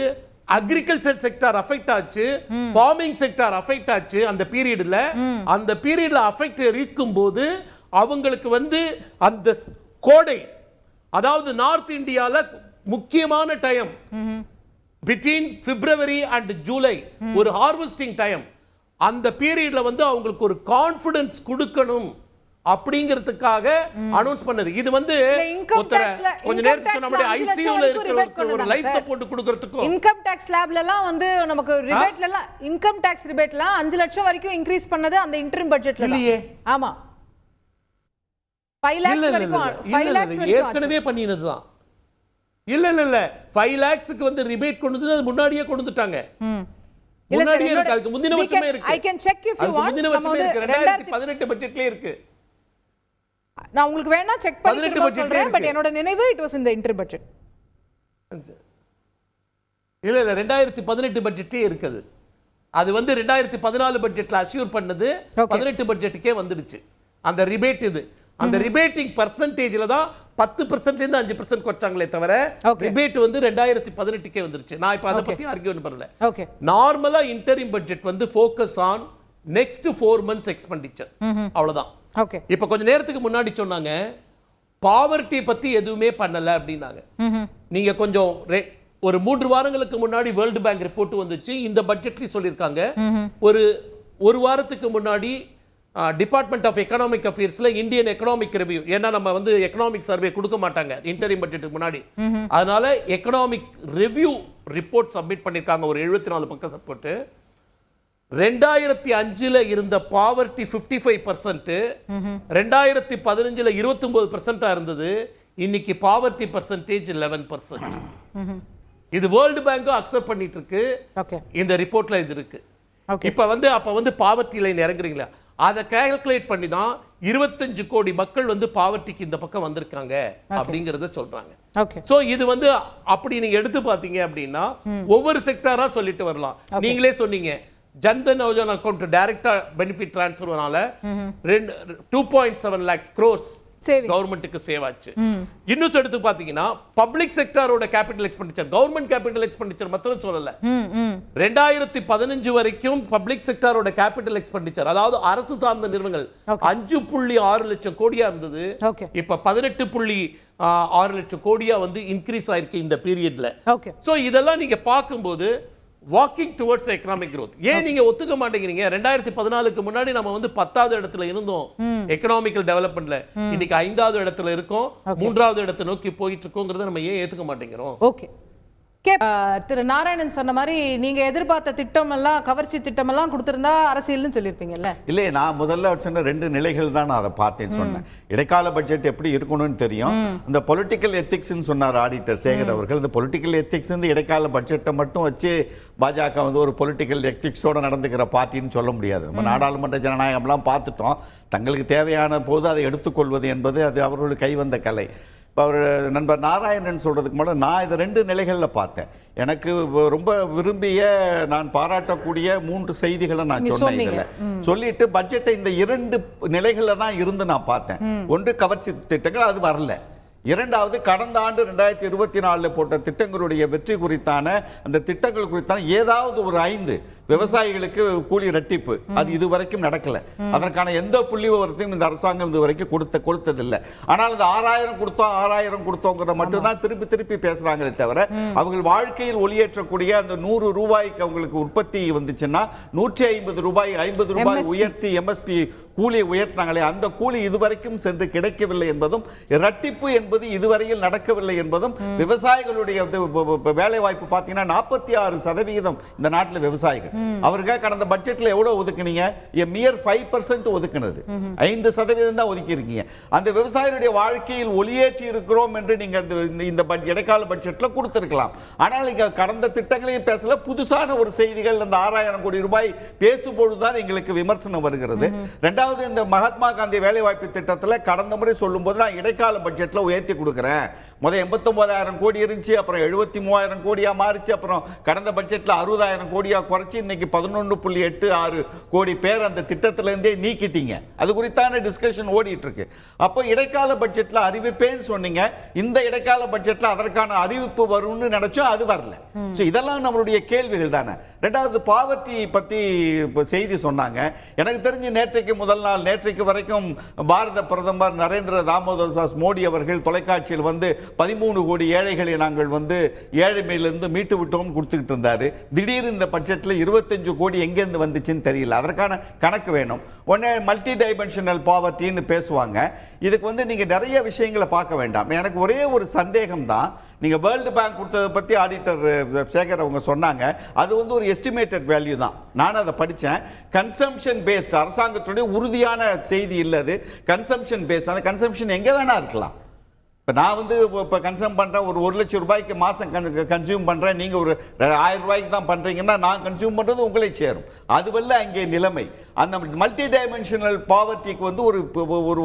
அக்ரிகல்ச்சர் செக்டார் அஃபெக்ட் ஆச்சு, ஃபார்மிங் செக்டார் அஃபெக்ட் ஆச்சு. அந்த பீரியட்ல அஃபெக்ட் இருக்கும்போது அவங்களுக்கு வந்து அந்த கோடை, அதாவது நார்த் இந்தியால முக்கியமான time between February and July, ஒரு ஹார்வெஸ்டிங் டைம். அந்த பீரியட்ல வந்து அவங்களுக்கு ஒரு கான்ஃபிடன்ஸ் கொடுக்கணும் அப்படிங்கிறதுக்காக அனௌன்ஸ் பண்ணது. இது வந்து கொஞ்ச நேரத்துக்கு நம்மளுடைய ஐசியூல இருக்கிற ஒரு லைஃப் சப்போர்ட் கொடுக்கிறதுக்கு இன்கம் டாக்ஸ் ஸ்லாப்ல எல்லாம் வந்து நமக்கு ரிபேட்ல எல்லாம் இன்கம் டாக்ஸ் ரிபேட்ல 5 லட்சம் வரைக்கும் இன்கிரீஸ் பண்ணது அந்த இன்டரிம் பட்ஜெட்ல இல்லையே. ஆமா, 5 lakhs வரைக்கும் 5 lakhs ஏற்கனவே பண்ணினதுதான். இல்ல 5 lakhsக்கு வந்து ரிபேட் கொண்டு வந்து முன்னாடியே கொண்டு வந்துட்டாங்க. இல்ல சார், முன்னாடியே இருக்கு, அதுக்கு முந்தின வருஷமே இருக்கு. I can check if you want. முந்தின வருஷமே இருக்கு, 2018 பட்ஜெட்லயே இருக்கு. நான் உங்களுக்கு வேணா செக் பண்ணி திரும்ப சொல்றேன், பட் என்னோட நினைவு it was in the inter budget. இல்ல 2018 பட்ஜெட்லயே இருக்குது. அது வந்து 2014 பட்ஜெட்ல அஷ்யூர் பண்ணது 18 பட்ஜெட்டுக்கே வந்துடுச்சு அந்த ரிபேட். இது அந்த ரிபேட்டிங் பர்சன்டேஜ்ல தான் 10% இருந்து 5% குறைச்சாங்களே தவிர ரிபேட் வந்து 2018க்கே வந்துருச்சு. நான் இப்ப அதை பத்தி ஆர்கியூ பண்ணல. ஓகே, நார்மலா இன்டரிம் பட்ஜெட் வந்து focus on next 4 months expenditure, அவ்வளவுதான். ஓகே, இப்ப கொஞ்ச நேரத்துக்கு முன்னாடி சொன்னாங்க பாவர்ட்டி பத்தி எதுவுமே பண்ணல அப்படின்னாங்க. நீங்க கொஞ்சம் ஒரு 3 வாரங்களுக்கு முன்னாடி வேர்ல்டு பேங்க் ரிப்போர்ட் வந்துச்சு, இந்த பட்ஜெட்லயும் சொல்லியிருக்காங்க. ஒரு வாரத்துக்கு முன்னாடி டிபார்ட்மெண்ட் ஆஃப் எக்கனாமிக் அஃபேர்ஸ்ல இந்தியன் எக்கனாமிக் ரிவ்யூ, ஏன்னா நம்ம வந்து எக்கனாமிக் சர்வே கொடுக்க மாட்டாங்க இன்டரிம் பட்ஜெட்டுக்கு முன்னாடி, அதனால எக்கனாமிக் ரிவ்யூ ரிப்போர்ட் சப்மிட் பண்ணிருக்காங்க, ஒரு 74 பக்கம் சப்போர்ட். 2005 இருந்த பாவர்ட்டி 55%, 2015 29% இருந்தது. இன்னைக்கு பாவர்ட்டி பர்சன்டேஜ் 11%. இது வேர்ல்டு பேங்கும் அக்செப்ட் பண்ணிட்டு இருக்கு. இந்த ரிப்போர்ட்ல இது இருக்கு. இப்ப வந்து அப்ப வந்து பாவர்ட்டி லைன் இறங்குறீங்களா, அதை கால்குலேட் பண்ணி தான் 25 கோடி மக்கள் வந்து பாவர்ட்டிக்கு இந்த பக்கம் வந்திருக்காங்க அப்படிங்கறத சொல்றாங்க. சோ இது வந்து அப்படி நீங்க எடுத்து பாத்தீங்க அப்படின்னா ஒவ்வொரு செக்டாரா சொல்லிட்டு வரலாம். நீங்களே சொன்னீங்க ஜன்தன் யோஜனா அக்கவுண்ட் டைரக்டா பெனிஃபிட் ட்ரான்ஸ்ஃபர்னால 2.7 lakhs crores கவர்மெண்ட்டுக்கு சேவ் ஆச்சு. இன்னும் எடுத்து பாத்தீங்கன்னா public செக்டாரோட capital expenditure, government capital expenditure மாத்திரம் சொல்லல, 2015 வரைக்கும் பப்ளிக் செக்டாரோட கேபிட்டல் எக்ஸ்பெண்டிச்சர், அதாவது அரசு சார்ந்த நிறுவனங்கள் 5.6 லட்சம் கோடியா இருந்தது, இப்ப 18.6 லட்சம் கோடியா வந்து இன்க்ரீஸ் ஆயிருக்கு இந்த பீரியட்ல. சோ இதெல்லாம் நீங்க பார்க்கும்போது வாக்கிங் டுவர்ட்ஸ் எக்கனாமிக் growth. ஏன் நீங்க ஒத்துக்க மாட்டேங்கிறீங்க? 2014க்கு முன்னாடி நம்ம வந்து 10வது இடத்துல இருந்தோம் எக்கனாமிக்கல் டெவலப்மெண்ட்ல, இன்னைக்கு 5வது இடத்துல இருக்கோம், 3வது இடத்தை நோக்கி போயிட்டு இருக்கோங்கிறத நம்ம ஏன் ஏத்துக்க மாட்டேங்கிறோம்? ஓகே, திரு நாராயணன் சொன்ன மாதிரி நீங்க எதிர்பார்த்த திட்டம் எல்லாம், கவர்ச்சி திட்டம் எல்லாம் கொடுத்திருந்தா அரசியல்னு சொல்லிருப்பீங்கல்ல. இல்லையே, நான் முதல்ல சொன்ன 2 நிலைகள் தான் நான் அதை பார்த்தேன் சொன்னேன். இடைக்கால பட்ஜெட் எப்படி இருக்கணும்னு தெரியும். இந்த பொலிட்டிக்கல் எத்திக்ஸ்ன்னு சொன்னார் ஆடிட்டர் சேகர் அவர்கள். இந்த பொலிட்டிக்கல் எத்திக்ஸ் வந்து இடைக்கால பட்ஜெட்டை மட்டும் வச்சு பாஜக வந்து ஒரு பொலிட்டிக்கல் எத்திக்ஸோட நடந்துக்கிற பார்ட்டின்னு சொல்ல முடியாது. நம்ம நாடாளுமன்ற ஜனநாயகம்லாம் பார்த்துட்டோம். தங்களுக்கு தேவையான போது அதை எடுத்துக்கொள்வது என்பது அது அவர்களுக்கு கைவந்த கலை. இப்போ அவர் நண்பர் நாராயணன் சொல்கிறதுக்கு முன்னாடி நான் இதை 2 நிலைகளில் பார்த்தேன். எனக்கு ரொம்ப விரும்பிய, நான் பாராட்டக்கூடிய 3 செய்திகளை நான் சொன்னேன். இதில் சொல்லிட்டு பட்ஜெட்டை இந்த 2 நிலைகளில் தான் இருந்து நான் பார்த்தேன். ஒன்று கவர்ச்சி திட்டங்கள், அது வரல. இரண்டாவது கடந்த ஆண்டு 2024 போட்ட திட்டங்களுடைய வெற்றி குறித்தான, அந்த திட்டங்கள் குறித்தான ஏதாவது ஒரு 5 விவசாயிகளுக்கு கூலி இரட்டிப்பு, அது இதுவரைக்கும் நடக்கல. அதற்கான எந்த புள்ளி விவரத்தையும் இந்த அரசாங்கம் இதுவரைக்கும் கொடுத்ததில்லை. ஆனால் அந்த 6000 கொடுத்தோங்கிறத மட்டும்தான் திருப்பி பேசுறாங்களே தவிர, அவர்கள் வாழ்க்கையில் ஒளியேற்றக்கூடிய அந்த 100 ரூபாய்க்கு அவங்களுக்கு உற்பத்தி வந்துச்சுன்னா 150 ரூபாய் 50 ரூபாய் உயர்த்தி எம்எஸ்பி கூலியை உயர்த்தினாங்களே, அந்த கூலி இதுவரைக்கும் சென்று கிடைக்கவில்லை என்பதும், இரட்டிப்பு என்பது இதுவரையில் நடக்கவில்லை என்பதும், விவசாயிகளுடைய வேலை வாய்ப்பு பார்த்தீங்கன்னா 46% இந்த நாட்டில் விவசாயிகள். அவருக்கு கடந்த பட்ஜெட்ல எவ்வளவு ஒதுக்குனீங்க? மியர் 5% ஒதுக்குனது, 5% தான் ஒதுக்கி இருக்கீங்க. அந்த விவசாயிகளுடைய வாழ்க்கையில் ஒளியேற்றி இருக்கிறோம் என்று நீங்க இந்த இடைக்கால பட்ஜெட்ல கொடுத்திருக்கலாம். ஆனால் இங்க கடந்த திட்டங்களையும் பேசல, புதுசான ஒரு செய்திகள் அந்த 6000 கோடி ரூபாய் பேசும்பொழுதுதான் எங்களுக்கு விமர்சனம் வருகிறது. இரண்டாவது, இந்த மகாத்மா காந்தி வேலை வாய்ப்பு திட்டத்தில் கடந்த முறை சொல்லும் போது நான் இடைக்கால பட்ஜெட்ல உயர்த்தி கொடுக்கிறேன், முதல் 89,000 கோடி இருந்துச்சு, அப்புறம் 73,000 கோடியா மாறிச்சு, அப்புறம் கடந்த பட்ஜெட்ல 60,000 கோடியா குறைச்சி இன்னைக்கு 11.86 கோடி பேர் அந்த திட்டத்திலிருந்தே நீக்கிட்டீங்க. அது குறித்தான டிஸ்கஷன் ஓடிட்டு இருக்கு. அப்போ இடைக்கால பட்ஜெட்ல அறிவிப்பேன்னு சொன்னீங்க, இந்த இடைக்கால பட்ஜெட்ல அதற்கான அறிவிப்பு வரும்னு நினைச்சோம், அது வரல. இதெல்லாம் நம்மளுடைய கேள்விகள் தானே. ரெண்டாவது, பாவர்ட்டி பத்தி செய்தி சொன்னாங்க. எனக்கு தெரிஞ்சு நேற்றைக்கு முதல் நாள், நேற்றைக்கு வரைக்கும் பாரத பிரதமர் நரேந்திர தாமோதர் தாஸ் மோடி அவர்கள் தொலைக்காட்சியில் வந்து 13 கோடி ஏழைகளை நாங்கள் வந்து ஏழ்மையிலிருந்து மீட்டு விட்டோம் கொடுத்துக்கிட்டு இருந்தாரு. திடீர்னு இந்த பட்ஜெட்ல 25 கோடி எங்கேருந்து வந்துச்சுன்னு தெரியல. அதற்கான கணக்கு வேணும். ஒன்று மல்டி டைமென்ஷனல் பாவர்ட்டின்னு பேசுவாங்க. இதுக்கு வந்து நீங்க நிறைய விஷயங்களை பார்க்க வேண்டாம். எனக்கு ஒரே ஒரு சந்தேகம் தான், நீங்க வேர்ல்டு பேங்க் கொடுத்ததை பத்தி ஆடிட்டர் சேகர் அவங்க சொன்னாங்க, அது வந்து ஒரு எஸ்டிமேட்டட் வேல்யூ தான். நான் அதை படித்தேன். கன்சம்ஷன் பேஸ்ட், அரசாங்கத்துடைய உறுதியான செய்தி இல்லை அது. கன்சம்ஷன் பேஸ்ட், அந்த கன்சம்ஷன் எங்கே வேணா இருக்கலாம். இப்போ நான் வந்து இப்போ கன்சியூம் பண்ணுறேன், ஒரு 1 லட்சம் ரூபாய்க்கு மாதம் கன்சியூம் பண்ணுறேன், நீங்கள் ஒரு 1000 ரூபாய்க்கு தான் பண்ணுறீங்கன்னா நான் கன்சியூம் பண்ணுறது உங்களை சேரும். அதுவல்ல அங்கே நிலைமை. அந்த மல்டி டைமென்ஷனல் பாவர்ட்டிக்கு வந்து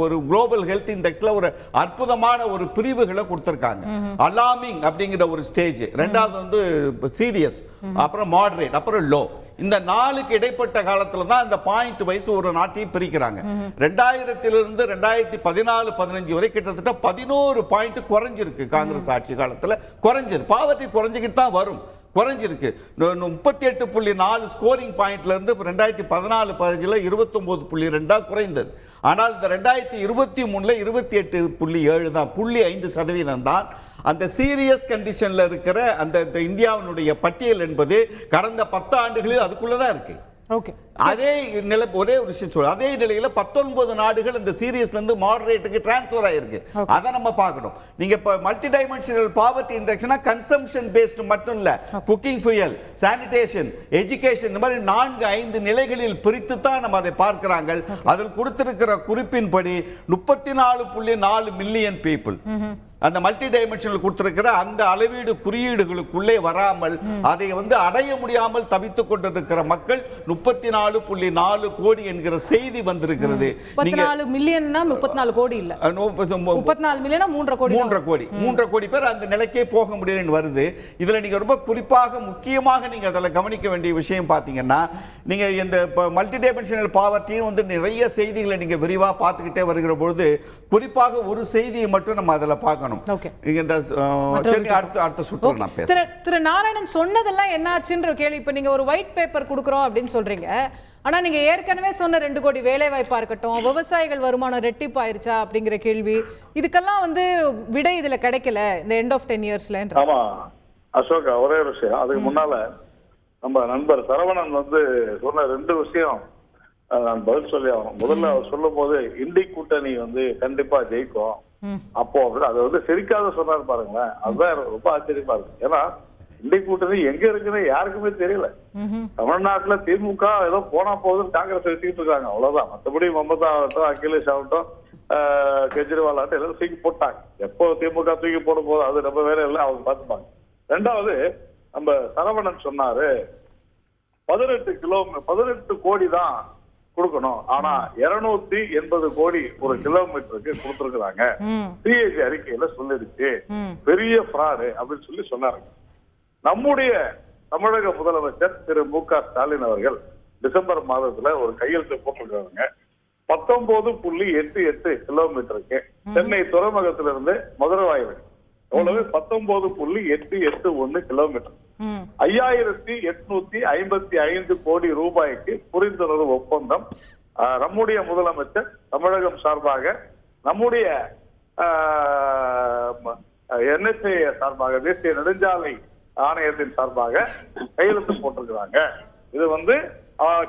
ஒரு குளோபல் ஹெல்த் இண்டெக்ஸில் ஒரு அற்புதமான ஒரு பிரிவுகளை கொடுத்துருக்காங்க. அலார்மிங் அப்படிங்கிற ஒரு ஸ்டேஜ், ரெண்டாவது வந்து சீரியஸ், அப்புறம் மாடரேட், அப்புறம் லோ. இந்த 4க்கு இடைப்பட்ட காலத்துல தான் இந்த பாயிண்ட் வைஸ் ஒரு நாட்டையும் பிரிக்கிறாங்க. 2000 2014-15 வரை கிட்டத்தட்ட 11 பாயிண்ட் குறைஞ்சிருக்கு. காங்கிரஸ் ஆட்சி காலத்துல குறைஞ்சது. பாவர்ட்டி குறைஞ்சிக்கிட்டு தான் வரும், குறைஞ்சிருக்கு. 38.4 ஸ்கோரிங் பாயிண்ட்ல இருந்து 2014-15 29.2 குறைந்தது. ஆனால் இந்த 2023 28.7 தான், 0.5% தான் அந்த சீரியஸ் கண்டிஷன்ல இருக்கிற அந்த இந்தியாவினுடைய பட்டியல் என்பது கடந்த 10 ஆண்டுகளில் அதுக்குள்ள தான் இருக்கு. ஓகே, அதே நிலை, ஒரே ஒரு விஷயம் சொல்ல, அதே நிலையில 19 நாடுகள் இந்த சீரியஸ்ல இருந்து மாடரேட்டுக்கு டிரான்ஸ்ஃபர் ஆயிருக்கு. அதை நம்ம பார்க்கணும். நீங்க இப்ப மல்டி டைமென்ஷனல் பாவர்ட்டி இண்டெக்ஸ்னா கன்சம்ஷன் பேஸ்ட் மட்டும் இல்ல, குக்கிங் ஃபியூயல், சானிடேஷன், எஜுகேஷன், இந்த மாதிரி 4-5 நிலைகளில் பிரித்து தான் நம்ம அதை பார்க்கிறாங்க. அதில் கொடுத்திருக்கிற குறிப்பின்படி 34.4 மில்லியன் பீப்புள் அந்த மல்டி டைமென்ஷனல் கொடுத்திருக்கிற அந்த அளவீடு குறியீடுகளுக்குள்ளே வராமல் அதை வந்து அடைய முடியாமல் தவித்துக் கொண்டிருக்கிற மக்கள் 34.4 கோடி என்கிற செய்தி வந்திருக்கிறது. 34 மில்லியன்னா 34 கோடி இல்ல, 34 மில்லியனா 3.5 கோடி பேர் அந்த நிலைக்கே போக முடியலன்னு வருது. இதுல நீங்க ரொம்ப குறிப்பாக முக்கியமாக நீங்க அதில் கவனிக்க வேண்டிய விஷயம் பார்த்தீங்கன்னா, நீங்க இந்த மல்டி டைமென்ஷனல் பாவர்ட்டியும் வந்து நிறைய செய்திகளை நீங்க விரிவா பார்த்துக்கிட்டே வருகிற பொழுது குறிப்பாக ஒரு செய்தியை மட்டும் நம்ம அதில் பார்க்கணும். திரு நாராயணன் சொன்னதெல்லாம் என்ன ஆச்சுன்ற கேள்வி. இப்ப நீங்க ஒரு ஒயிட் பேப்பர் கொடுக்குறோம் அப்படின்னு சொல்றீங்க, ஆனா நீங்க ஏற்கனவே சொன்ன 2 கோடி வேலை வாய்ப்பா இருக்கட்டும், விவசாயிகள் வருமானம் ரெட்டிப்பு ஆயிருச்சா அப்படிங்கிற கேள்வி, இதுக்கெல்லாம் வந்து விடை இதுல கிடைக்கல இந்த எண்ட் ஆஃப் 10 இயர்ஸ்ல. ஆமா அசோகா, ஒரே விஷயம், அதுக்கு முன்னால நம்ம நண்பர் சரவணன் வந்து சொன்ன 2 விஷயம் நான் பதில் சொல்லி ஆகணும். முதல்ல அவர் சொல்லும் போது இண்டி கூட்டணி வந்து கண்டிப்பா ஜெயிக்கும், அப்போ அது வந்து சிரிக்காத சொன்னார் பாருங்களேன், அதுதான் ரொம்ப ஆச்சரியமா இருக்கு. ஏன்னா இண்டி கூட்டணி எங்க இருக்குன்னு யாருக்குமே தெரியல. தமிழ்நாட்டுல திமுக ஏதோ போனா போகுதுன்னு காங்கிரஸ் வச்சுக்கிட்டு இருக்காங்க, அவ்வளவுதான். மற்றபடி மமதா ஆகட்டும், அகிலேஷ் ஆகட்டும், கெஜ்ரிவால் ஆகட்டும், எல்லாரும் தூக்கி போட்டாங்க. எப்போ திமுக தூக்கி போடும் போது அது நம்ம வேற இல்லை, அவங்க பார்த்துப்பாங்க. ரெண்டாவது நம்ம சரவணன் சொன்னாரு 18 கோடி தான் கொடுக்கணும், ஆனா 280 கோடி ஒரு கிலோமீட்டருக்கு கொடுத்திருக்கிறாங்க, சிஏஜி அறிக்கையில சொல்லிடுச்சு, பெரிய ஃப்ராடு அப்படின்னு சொல்லி சொன்னாரு. நம்முடைய தமிழக முதலமைச்சர் திரு மு.க. ஸ்டாலின் அவர்கள் டிசம்பர் மாதத்துல ஒரு கையெழுத்து போட்டிருக்காங்க. 19.88 கிலோமீட்டருக்கு சென்னை துறைமுகத்திலிருந்து மதுரை வாயிலுக்கு எவ்வளவு 19.881 கிலோமீட்டர், 5855 கோடி ரூபாய்க்கு புரிந்துணர்வு ஒப்பந்தம் நம்முடைய முதலமைச்சர் தமிழகம் சார்பாக, நம்முடைய NHA சார்பாக, தேசிய நெடுஞ்சாலை ஆணையத்தின் சார்பாக கையெழுத்து போட்டிருக்கிறாங்க. இது வந்து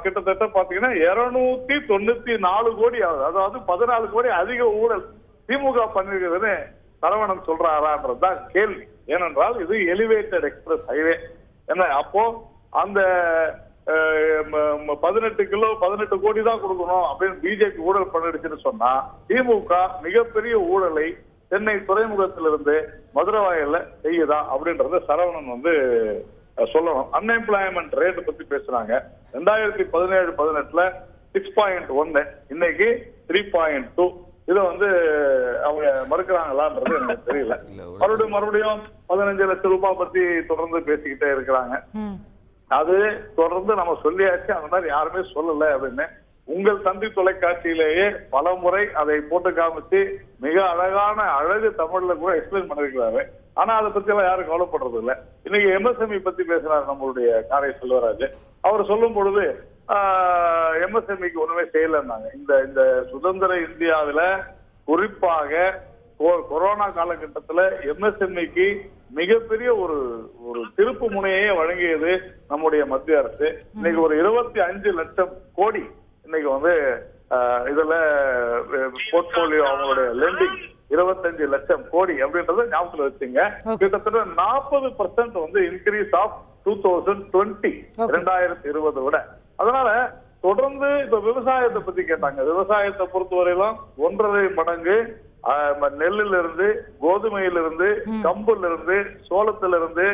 கிட்டத்தட்ட பாத்தீங்கன்னா 294 கோடி ஆகுது. அதாவது 14 கோடி அதிக ஊழல் திமுக பண்ணிருக்கிறதுன்னு சரவணன் சொல்றாரான்றதுதான் கேள்வி. ஏனென்றால் இது எலிவேட்டட் எக்ஸ்பிரஸ் ஹைவே என்ன, அப்போ அந்த 18 கோடி தான் கொடுக்கணும் அப்படின்னு பிஜேபி ஊழல் பண்ணிடுச்சுன்னு சொன்னா, திமுக மிகப்பெரிய ஊழலை சென்னை துறைமுகத்திலிருந்து மதுரை வாயில செய்யுதா அப்படின்றத சரவணன் வந்து சொல்லணும். அன்எம்ப்ளாய்மெண்ட் ரேட் பத்தி பேசுறாங்க. 2017-18 6.1, இன்னைக்கு 3.2. இதை வந்து அவங்க மறுக்கிறாங்களான்றது எனக்கு தெரியல. மறுபடியும் 15 லட்சம் ரூபாய் பத்தி தொடர்ந்து பேசிக்கிட்டே இருக்கிறாங்க. அது தொடர்ந்து நம்ம சொல்லியாச்சு, அந்த மாதிரி யாருமே சொல்லல அப்படின்னு உங்கள் தந்தி தொலைக்காட்சியிலேயே பல முறை அதை போட்டு காமிச்சு மிக அழகு தமிழ்ல கூட எக்ஸ்பிளைன் பண்ணிருக்கிறாரு. ஆனா அதை பத்தி எல்லாம் யாரும் கவலைப்படுறது இல்லை. இன்னைக்கு MSME பத்தி பேசுறாரு நம்மளுடைய காரை செல்வராஜ். அவர் சொல்லும் பொழுது MSMEக்கு ஒண்ணுமே செய்யலன்னாங்க. இந்த சுதந்திர இந்தியாவில குறிப்பாக கொரோனா காலகட்டத்துல MSMEக்கு மிகப்பெரிய ஒரு திருப்பு முனையே வழங்கியது நம்முடைய மத்திய அரசு. இன்னைக்கு ஒரு 25 லட்சம் கோடி இன்னைக்கு வந்து இதுல போர்ட்போலியோ அவங்களுடைய லெண்டிங் 25 லட்சம் கோடி அப்படின்றத ஞாபகத்துல வச்சுங்க. கிட்டத்தட்ட 40% வந்து இன்க்ரீஸ் ஆஃப் 2020 2020 விட. அதனால தொடர்ந்து இப்ப விவசாயத்தை பத்தி கேட்டாங்க. விவசாயத்தை பொறுத்தவரையிலும் 1.5 மடங்கு நெல்லுல இருந்து, கோதுமையில இருந்து, கம்புல இருந்து, சோளத்துல இருந்து,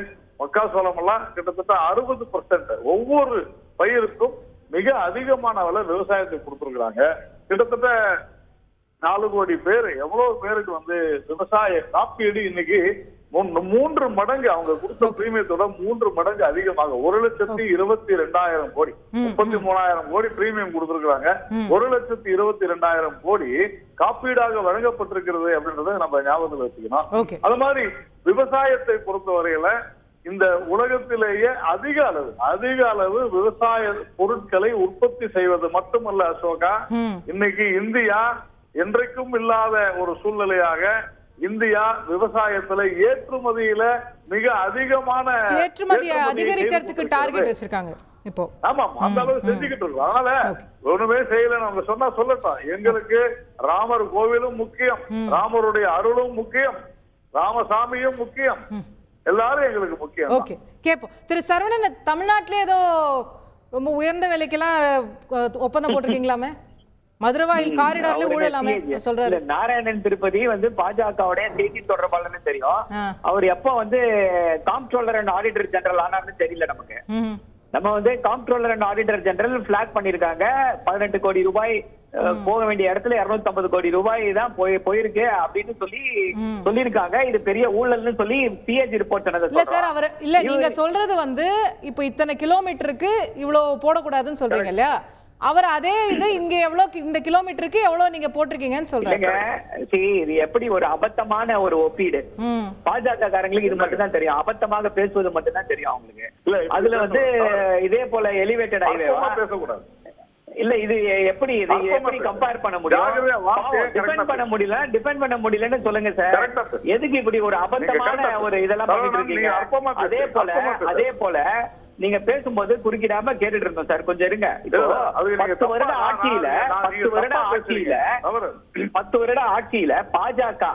மக்காசோளம் எல்லாம் கிட்டத்தட்ட 60% ஒவ்வொரு பயிருக்கும் மிக அதிகமான அளவு விவசாயத்தை கொடுத்திருக்கிறாங்க. கிட்டத்தட்ட 4 கோடி பேர், எவ்வளவு பேருக்கு வந்து விவசாய காப்பீடு இன்னைக்கு 3 மடங்கு அவங்க கொடுத்த பிரீமியத்தோட 3 மடங்கு அதிகமாக 1,22,000 கோடி, 33,000 கோடி பிரீமியம் கொடுத்திருக்காங்க. 1,22,000 கோடி காப்பீடாக வழங்கப்பட்டிருக்கிறது அப்படின்றத நம்ம ஞாபகத்தில் வச்சுக்கணும். அது மாதிரி விவசாயத்தை பொறுத்தவரையில இந்த உலகத்திலேயே அதிக அளவு விவசாய பொருட்களை உற்பத்தி செய்வது மட்டுமல்ல அசோகா, இன்னைக்கு இந்தியா என்றைக்கும் இல்லாத ஒரு சூழ்நிலையாக இந்தியா விவசாயத்துல ஏற்றுமதியில மிக அதிகமான ஏற்றுமதியை அதிகரிக்கிறதுக்கு டார்கெட் வச்சிருக்காங்க இப்போ. ஆமா, அந்த அளவு செஞ்சுக்கிட்டு இருக்கோம். அதனால ஒண்ணுமே செய்யல அவங்க சொன்னா சொல்லட்டும். எங்களுக்கு ராமர் கோவிலும் முக்கியம், ராமருடைய அருளும் முக்கியம், ராமசாமியும் முக்கியம், எல்லாரும் எங்களுக்கு முக்கியம். ஓகே, கேப்போம். திரு சரவணன், தமிழ்நாட்டிலே ஏதோ ரொம்ப உயர்ந்த விலைக்கெல்லாம் ஒப்பந்தம் போட்டிருக்கீங்களாமே, மதுரவாயில் காரிடார்ல ஊழலாமே சொல்றாரு. நாராயணன் திருப்பதி வந்து பாஜகவுடைய செய்தி தொடர்பாளர்னு தெரியும். அவர் எப்ப வந்து காம்ப்ட்ரோலர் அண்ட் ஆடிட்டர் ஜெனரல் ஆனார்னு தெரியல நமக்கு. நம்ம வந்து காம்ப்ட்ரோலர் அண்ட் ஆடிட்டர் ஜெனரல் பிளாக் பண்ணிருக்காங்க. 18 கோடி ரூபாய் போக வேண்டிய இடத்துல 250 கோடி ரூபாய் தான் போயிருக்கு அப்படின்னு சொல்லியிருக்காங்க. இது பெரிய ஊழல்னு சொல்லி சிஏஜி ரிப்போர்ட் சொன்னது. இல்ல சார், அவர் இல்ல, நீங்க சொல்றது வந்து இப்ப இத்தனை கிலோமீட்டருக்கு இவ்வளவு போடக்கூடாதுன்னு சொல்றீங்க இல்லையா? அவர் அதே இது இங்க எவ்வளவு, இந்த கிலோமீட்டருக்கு எவ்வளவு நீங்க போட்டிருக்கீங்கன்னு சொல்றாங்க. இது எப்படி ஒரு அபத்தமான ஒரு ஒப்பீடு. பாஜக காரங்களுக்கு இது மட்டும் தான் தெரியும், அபத்தமாக பேசுவது மட்டும் தான் தெரியும் அவங்களுக்கு. அதுல வந்து இதே போல எலிவேட்டட் ஹைவேவா பேசக்கூடாது. இல்ல, இது எப்படி கம்பேர் பண்ண முடியும்? டிபெண்ட் பண்ண முடியலன்னு சொல்லுங்க சார். எதுக்கு இப்படி ஒரு அபத்தமான ஒரு இதெல்லாம் பண்ணிட்டு இருக்கீங்க? அதே போல நீங்க பேசும்போது குறுக்கிடாம கேட்டுட்டு இருந்தோம் சார். கொஞ்சம் இருங்க. இப்போ 10 வருட ஆட்சியில பாஜக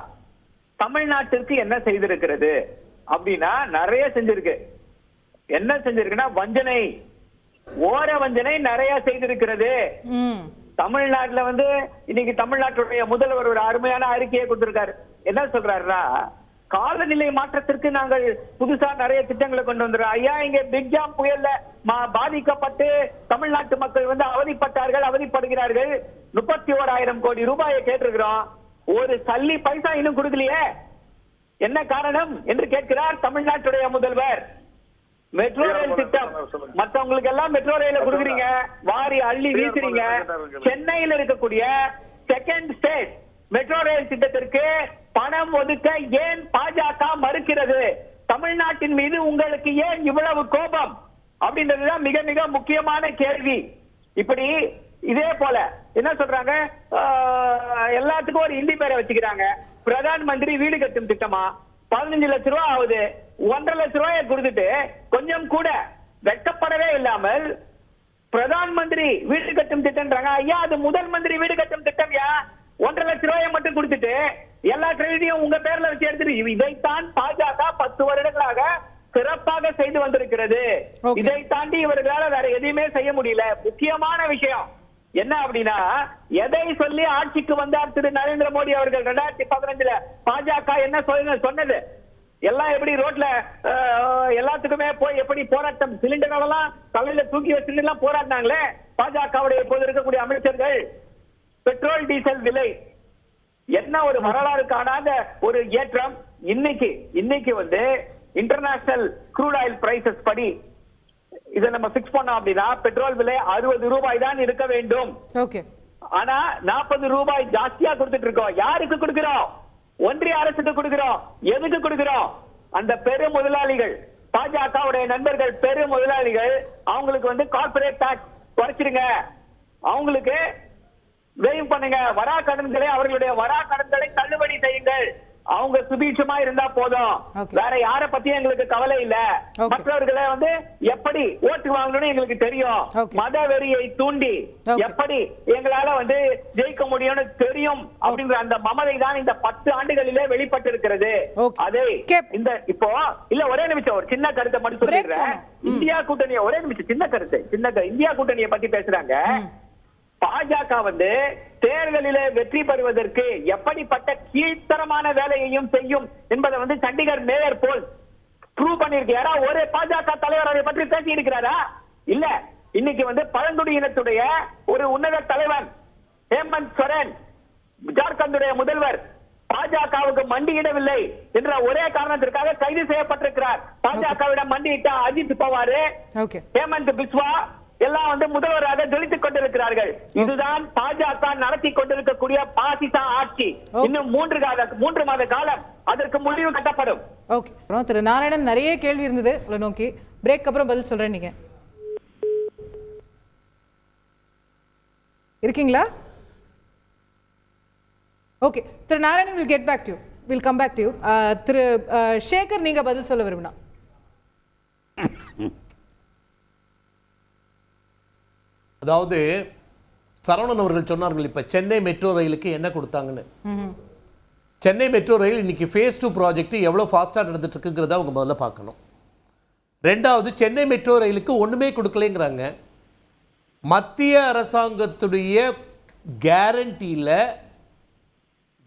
தமிழ்நாட்டிற்கு என்ன செய்திருக்கிறது அப்படின்னா நிறைய செஞ்சிருக்கு. என்ன செஞ்சிருக்குன்னா வஞ்சனை, ஓர வஞ்சனை நிறைய செய்திருக்கிறது. தமிழ்நாட்டுல வந்து இன்னைக்கு தமிழ்நாட்டுடைய முதல்வர் ஒரு அருமையான அறிக்கையை கொடுத்திருக்காரு. என்ன சொல்றாருன்னா, காலநிலை மாற்றத்திற்கு நாங்கள் புதுசா நிறைய திட்டங்களை கொண்டு வந்துடுறோம். ஐயா, இங்க பிக் ஜாம் புயல்ல பாதிக்கப்பட்டு தமிழ்நாட்டு மக்கள் வந்து அவதிப்படுகிறார்கள். 31,000 கோடி ரூபாயை கேட்டிருக்கிறோம். ஒரு சல்லி பைசா இன்னும் கொடுக்கலையே, என்ன காரணம் என்று கேட்கிறார் தமிழ்நாட்டுடைய முதல்வர். மெட்ரோ ரயில் திட்டம் மற்றவங்களுக்கு எல்லாம் மெட்ரோ ரயில கொடுக்குறீங்க, வாரி அள்ளி வீசுறீங்க. சென்னையில் இருக்கக்கூடிய செகண்ட் ஸ்டேஜ் மெட்ரோ ரயில் திட்டத்திற்கு பணம் ஒதுக்க ஏன் பாஜக மறுக்கிறது? தமிழ்நாட்டின் மீது உங்களுக்கு ஏன் இவ்வளவு கோபம் அப்படின்றதுதான் மிக மிக முக்கியமான கேள்வி. இப்படி இதே போல என்ன சொல்றாங்க, எல்லாத்துக்கும் ஒரு ஹிந்தி பேரை வச்சுக்கிறாங்க. பிரதான் மந்திரி வீடு கட்டும் திட்டமா 15 லட்சம் ரூபாய் ஆகுது. 1.5 லட்சம் ரூபாயை கொடுத்துட்டு கொஞ்சம் கூட வெட்கப்படவே இல்லாமல் பிரதான் மந்திரி வீடு கட்டும் திட்டம்ன்றாங்க. ஐயா, அது முதல் மந்திரி வீடு கட்டும் திட்டம். 1.5 லட்சம் ரூபாயை மட்டும் கொடுத்துட்டு எல்லா கிரெடிட்டையும் உங்க பேர்ல வச்சு எடுத்துட்டு, இதைத்தான் பாஜக 10 வருடங்களாக சிறப்பாக செய்து வந்திருக்கிறது. இதை தாண்டி இவர்களால வேற எதையுமே செய்ய முடியல. முக்கியமான விஷயம் என்ன அப்படின்னா, எதை சொல்லி ஆட்சிக்கு வந்தார் திரு நரேந்திர மோடி அவர்கள் 2015 பாஜக என்ன சொன்னது? எல்லாம் எப்படி ரோட்ல எல்லாத்துக்குமே போய் எப்படி போராட்டம், சிலிண்டர் எல்லாம் தலையில தூக்கி வச்சுட்டு எல்லாம் போராடினாங்களே பாஜகவுடைய இப்போது இருக்கக்கூடிய அமைச்சர்கள். பெட்ரோல் டீசல் விலை என்ன ஒரு வரலாறு காணாத ஒரு ஏற்றம். இன்னைக்கு வந்து இன்டர்நேஷனல் க்ரூட் ஆயில் பிரைசஸ் படி இதை நம்ம பிக்ஸ் பண்ணோம் அப்படின்னா பெட்ரோல் விலை 60 ரூபாய் தான் இருக்க வேண்டும். ஆனா 40 ரூபாய் ஜாஸ்தியா கொடுத்துட்டு இருக்கோம். யாருக்கு கொடுக்கிறோம்? ஒன்றிய அரசுக்கு கொடுக்கிறோம். எதுக்கு கொடுக்கிறோம்? அந்த பெரு முதலாளிகள், பாஜகவுடைய நண்பர்கள் பெரு முதலாளிகள், அவங்களுக்கு வந்து கார்பரேட் டாக்ஸ் குறைச்சிருங்க, அவங்களுக்கு வேவ் பண்ணுங்க, வரா கடன்களை அவர்களுடைய வரா கடன்களை தள்ளுபடி செய்யுங்கள். அவங்க சுபீட்சமா இருந்தா போதும், வேற யார பத்தியும் எங்களுக்கு கவலை இல்ல. மற்றவர்களை வந்து எப்படி ஓட்டு வாங்கணும்னு எங்களுக்கு தெரியும். மத வெறியை தூண்டி எப்படி எங்களால வந்து ஜெயிக்க முடியும்னு தெரியும் அப்படிங்கிற அந்த மமதை தான் இந்த 10 ஆண்டுகளிலே வெளிப்பட்டு இருக்கிறது. அதே இந்த இப்போ இல்ல ஒரே நிமிஷம் ஒரு சின்ன கருத்தை மட்டும் சொல்லிடுறேன். இந்தியா கூட்டணியை ஒரே நிமிஷம் சின்ன கருத்து இந்தியா கூட்டணியை பத்தி பேசுறாங்க. பாஜக வந்து தேர்தலிலே வெற்றி பெறுவதற்கு எப்படிப்பட்ட கீழ்த்தரமான வேலையையும் செய்யும் என்பதை வந்து சண்டிகர் மேயர் போல் ப்ரூவ் பண்ணிருக்கு. யாரா ஒரு பாஜக தலைவர் அதை பற்றி பேசி இருக்கிறாரா? இல்ல. இன்னைக்கு வந்து பழங்குடியினத்துடைய ஒரு உன்னத தலைவர் ஹேமந்த் சோரன், ஜார்க்கண்டுடைய முதல்வர், பாஜகவுக்கு மண்டியிடவில்லை என்ற ஒரே காரணத்திற்காக கைது செய்யப்பட்டிருக்கிறார். பாஜகவிடம் மண்டியிட்ட அஜித் பவார், ஹேமந்த் பிஸ்வா எல்லாம் வந்து முதல்வராக ஜொலித்துக் கொண்டிருக்கிறார்கள். இதுதான் பாஜக நடத்தி கொண்டிருக்கக்கூடிய பாசிச ஆட்சி. இன்னும் 3 மாத காலம் அதற்கு முடிவு கட்டப்படும். ஓகே. திரு நாராயணன், நிறைய கேள்வி இருந்தது உங்களை நோக்கி. பிரேக் அப்புறம் பதில் சொல்றேன். நீங்க இருக்கீங்களா? ஓகே. திரு Narayanan, will get back to you, will come back to you. திரு சேகர், நீங்க பதில் சொல்ல விரும்பினா. அதாவது சரவணன் அவர்கள் சொன்னார்கள் இப்ப சென்னை மெட்ரோ ரயிலுக்கு என்ன கொடுத்தாங்கன்னு. சென்னை மெட்ரோ ரயில் இன்னைக்கு ஃபேஸ் 2 ப்ராஜெக்ட் எவ்வளவு ஃபாஸ்டா நடந்துட்டு இருக்குங்கிறத அவங்க முதல்ல பார்க்கணும். ரெண்டாவது, சென்னை மெட்ரோ ரயிலுக்கு ஒண்ணுமே கொடுக்கலங்கிறாங்க. மத்திய அரசாங்கத்துடைய கேரண்டியில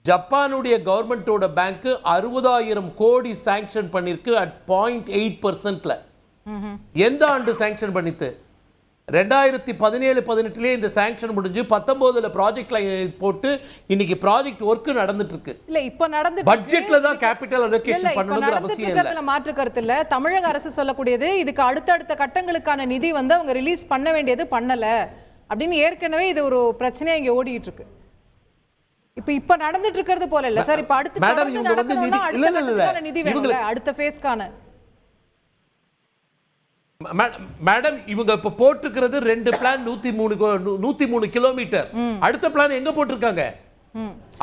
ஜப்பானுடைய கவர்மெண்டோட பேங்க் 60,000 கோடி சாங்ஷன் பண்ணிருக்கு அட் 0.8%. எந்த ஆண்டு சாங்ஷன் பண்ணித்து? 2017-18 இந்த சாங்ஷன் முடிஞ்சு 19 ப்ராஜெக்ட் லைன் போட்டு இன்னைக்கு ப்ராஜெக்ட் வர்க் நடந்துட்டு இருக்கு. இல்ல, இப்ப நடந்து பட்ஜெட்ல தான் கேபிட்டல் அலோகேஷன் பண்ணணும்ங்கற அவசியம் இல்ல. மாற்று கருத்து இல்ல. தமிழக அரசு சொல்லக்கூடியது இதுக்கு அடுத்த கட்டங்களுக்கான நிதி வந்து அவங்க ரிலீஸ் பண்ண வேண்டியது பண்ணல அப்படின்னு. ஏற்கனவே இது ஒரு பிரச்சனையா இங்க ஓடிட்டு இருக்கு. இப்ப நடந்துட்டு இருக்கிறது போல இல்ல சார். இப்ப அடுத்து மேடம் இவங்க வந்து நிதி வேணும்ல அடுத்த ஃபேஸ்க்கான. மேடம் இவங்க இப்ப போட்டுக்கிறது 2 பிளான் 103 கிலோமீட்டர். அடுத்த பிளான் எங்க போட்டிருக்காங்க?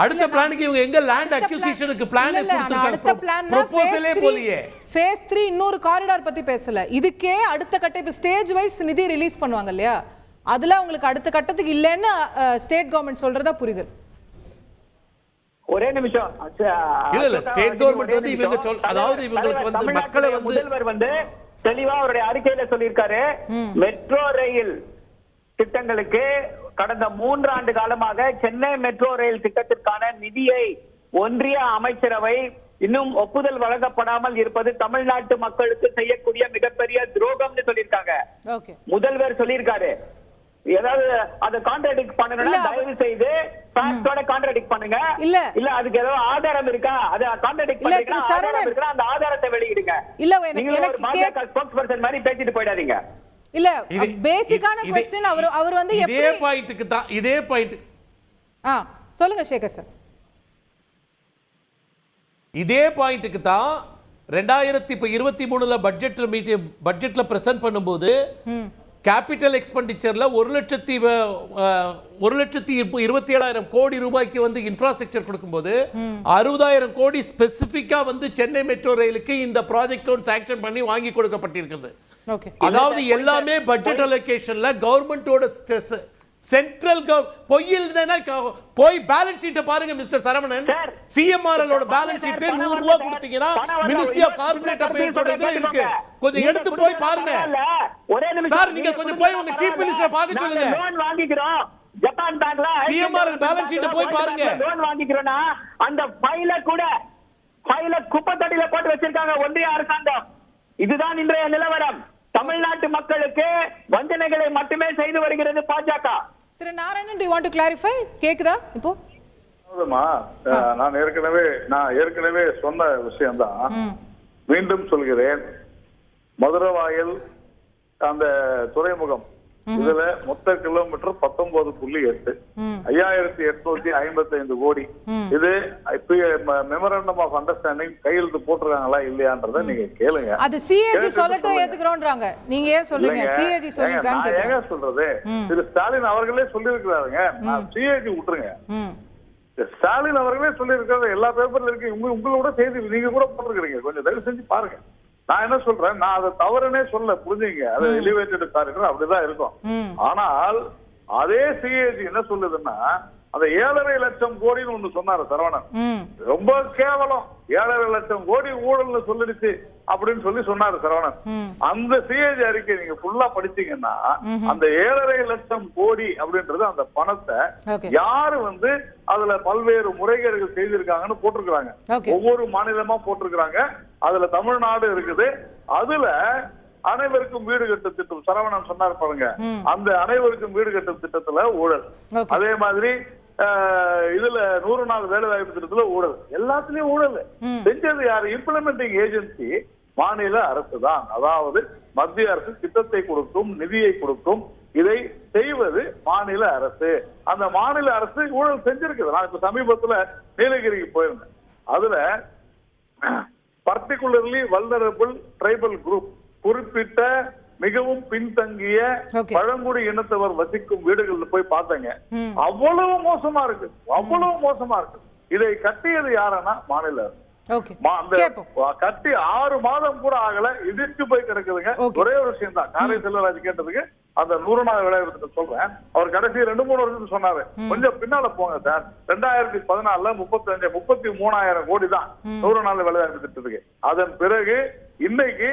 அடுத்த பிளானுக்கு இவங்க எங்க லேண்ட் அக்விசிஷனுக்கு பிளான் கொடுத்திருக்காங்க? அடுத்த பிளான் ப்ரோபோசலே போலியே. ஃபேஸ் 3 இன்னொரு காரிடார் பத்தி பேசல. இதுக்கே அடுத்த கட்ட இப்ப ஸ்டேஜ் வைஸ் நிதி ரிலீஸ் பண்ணுவாங்க இல்லையா? அதுல உங்களுக்கு அடுத்த கட்டத்துக்கு இல்லன்னு ஸ்டேட் கவர்மெண்ட் சொல்றதா புரியுது. ஒரே நிமிஷம். இல்ல ஸ்டேட் கவர்மெண்ட் வந்து இவங்க அதாவது இவங்களுக்கு வந்து மக்களை வந்து முதல்வர் வந்து தெளிவா அவருடைய அறிக்கையில சொல்லியிருக்காரு. மெட்ரோ ரயில் திட்டங்களுக்கு கடந்த 3 ஆண்டு காலமாக சென்னை மெட்ரோ ரயில் திட்டத்திற்கான நிதியை ஒன்றிய அமைச்சரவை இன்னும் ஒப்புதல் வழங்கப்படாமல் இருப்பது தமிழ்நாட்டு மக்களுக்கு செய்யக்கூடிய மிகப்பெரிய துரோகம்னு சொல்லியிருக்காங்க. முதல்வர் சொல்லியிருக்காரு. ஏதாவது அதை கான்ட்ராடிக்ட் பண்ணணும்னா தயவு செய்து ஃபேக்டோட கான்ட்ராடிக்ட் பண்ணுங்க. இல்ல அதுக்கு ஏதாவது ஆதாரம் இருக்கா? அதை கான்ட்ராடிக்ட் பண்ணீங்கன்னா ஆதாரம் இருக்கா? அந்த ஆதாரத்தை வெளியிடுங்க. இல்ல நீங்க ஒரு பாஜக ஸ்போக்ஸ் பர்சன் மாதிரி பேசிட்டு போயிடாதீங்க. இல்ல பேசிக்கான क्वेश्चन அவர் வந்து இதே பாயிண்ட்க்கு தான் இதே பாயிண்ட். சொல்லுங்க சேகர் சார். இதே பாயிண்ட்க்கு தான் 2023ல பட்ஜெட்ல பிரசன்ட் பண்ணும்போது கேபிட்டல் எக்ஸ்பெண்டிச்சர்ல 1,27,000 கோடி ரூபாய்க்கு வந்து இன்ஃப்ராஸ்ட்ரக்சர் கொடுக்கும்போது 60,000 கோடி ஸ்பெசிபிக்கா வந்து சென்னை மெட்ரோ ரயிலுக்கு இந்த ப்ராஜெக்ட் லோன் சாங்ஷன் பண்ணி வாங்கி கொடுக்கப்பட்டிருக்கிறது. அதாவது எல்லாமே பட்ஜெட் அலோகேஷன்ல கவர்மெண்டோட சென்ட்ரல் பொய்யில் தானே. போய் பேலன்ஸ் ஷீட்டை பாருங்க மிஸ்டர் சரவணன். சிஎம்ஆர்எல் ஓட பேலன்ஸ் ஷீட் 100 ரூபாய் கொடுத்தீங்கன்னா மினிஸ்ட்ரி ஆஃப் கார்ப்பரேட் அஃபேர்ஸ் ஓட இதுல இருக்கு. கொஞ்சம் எடுத்து போய் பாருங்க சார். நீங்க கொஞ்சம் போய் உங்க சீஃப் மினிஸ்டர் பார்க்க சொல்லுங்க. லோன் வாங்கிக்கிறோம் ஜப்பான் பேங்க்ல. சிஎம்ஆர்எல் பேலன்ஸ் ஷீட்டை போய் பாருங்க. லோன் வாங்கிக்கிறோம்னா அந்த ஃபைல குப்பைத்தொட்டில போட்டு வச்சிருக்காங்க ஒன்றிய அரசாங்கம். இதுதான் இன்றைய நிலவரம். தமிழ்நாட்டு மக்களுக்கு வஞ்சனைகளை மட்டுமே செய்து வருகிறது பாஜக. திரு Narayanan, do you want to clarify? கேக்குதா இப்போ? நான் ஏற்கனவே சொன்ன விஷயம் தான் மீண்டும் சொல்கிறேன். மதுரை வாயில் அந்த துறைமுகம் இதுல மொத்த கிலோமீட்டர் 19.8, 5,855 கோடி. இது மெமரண்டம் ஆஃப் அண்டர்ஸ்டாண்டிங் கையெழுத்து போட்டுருக்காங்களா இல்லையான்றத நீங்க கேளுங்க. அது சிஏஜி சொல்லட்டும் ஏத்துக்கறோம்ன்றாங்க. நீங்க ஏன் சொல்றீங்க சிஏஜி சொல்லுங்கன்னு கேக்குறேன். ஏங்க சொல்றது? திரு ஸ்டாலின் அவர்களே சொல்லியிருக்கிறாருங்க. நான் சிஏஜி விட்டுருங்க. ஸ்டாலின் அவர்களே சொல்லியிருக்கிறது எல்லா பேப்பர்ல இருக்கு. உங்களோட செய்தி நீங்க கூட போட்டிருக்கீங்க. கொஞ்சம் தயவு செஞ்சு பாருங்க. நான் என்ன சொல்றேன், நான் அதை தவறுனே சொல்ல, புரிஞ்சுங்க. அது எலிவேட்டட் காரிடர் அப்படிதான் இருக்கும். ஆனால் அதே சிஏஜி என்ன சொல்லுதுன்னா அந்த 7.5 லட்சம் கோடின்னு ஒண்ணு சொன்னாரு சரவணன். ரொம்ப கேவலம், 7.5 லட்சம் கோடி ஊழல்னு சொல்லிடுச்சு அப்படின்னு சொன்னாரு சரவணன். அந்த சிஏஜி அறிக்கை நீங்க ஃபுல்லா படிச்சீங்கன்னா அந்த 7.5 லட்சம் கோடி அப்படின்றது அந்த பணத்தை யாரு அதுல பல்வேறு முறைகேடுகள் செய்திருக்காங்கன்னு போட்டிருக்காங்க. ஒவ்வொரு மாநிலமா போட்டிருக்காங்க. அதுல தமிழ்நாடு இருக்குது. அதுல அனைவருக்கும் வீடு கட்டும் திட்டம் சரவணன் சொன்னார் பாருங்க, அந்த அனைவருக்கும் வீடு கட்டும் திட்டத்துல ஊழல். அதே மாதிரி இதுல 100 நாள் வேலை வாய்ப்பு திட்டத்துல ஊழல். எல்லாத்துலயும் ஊழல் செஞ்சது யாரு? இம்ப்ளிமெண்டிங் ஏஜென்சி மாநில அரசு தான். அதாவது மத்திய அரசு திட்டத்தை கொடுக்கும், நிதியை கொடுக்கும். இதை செய்வது மாநில அரசு. அந்த மாநில அரசு ஊழல் செஞ்சிருக்குது. நான் இப்ப சமீபத்துல நீலகிரிக்கு போயிருந்தேன். அதுல பர்டிகுலர்லி வல்னரபிள் ட்ரைபல் குரூப், குறிப்பிட்ட மிகவும் பின்தங்கிய பழங்குடி இனத்தவர் வசிக்கும் வீடுகளில் போய் பார்த்தேங்க. அவ்வளவு மோசமா இருக்கு, அவ்வளவு மோசமா இருக்கு. இதை கட்டியது யாருன்னா மாநில அரசு. கட்டி 6 மாதம் கூட ஆகல, இடிச்சு போய் கிடக்குதுங்க. ஒரே ஒரு விஷயம் தான் காரை செல்வராஜ் கேட்டதுக்கு அந்த 100 நாள் விளையாட்டு சொல்றேன். அவர் கடைசி 2-3 வருஷத்துக்கு சொன்னாரு, கொஞ்சம் பின்னால போங்க சார், 2014 33,000 கோடி தான் 100 நாள் விளையாட்டு திட்டத்துக்கு. அதன் பிறகு இன்னைக்கு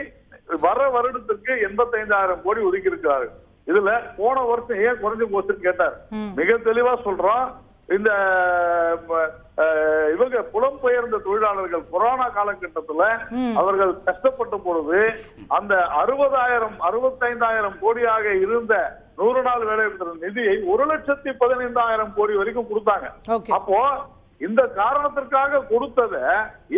வர வருடத்திற்கு 85,000 கோடி ஒதுக்கி இருக்கிறாரு. இதுல போன வருஷம் ஏன் குறைஞ்சு போச்சுன்னு கேட்டார். மிக தெளிவா சொல்றோம். இந்த இவங்க புலம்பெயர்ந்த தொழிலாளர்கள் கொரோனா காலகட்டத்துல அவர்கள் கஷ்டப்பட்ட பொழுது அந்த 65,000 கோடியாக இருந்த 100 நாள் வேலை நிதியை 1,15,000 கோடி வரைக்கும் கொடுத்தாங்க. அப்போ இந்த காரணத்திற்காக கொடுத்தத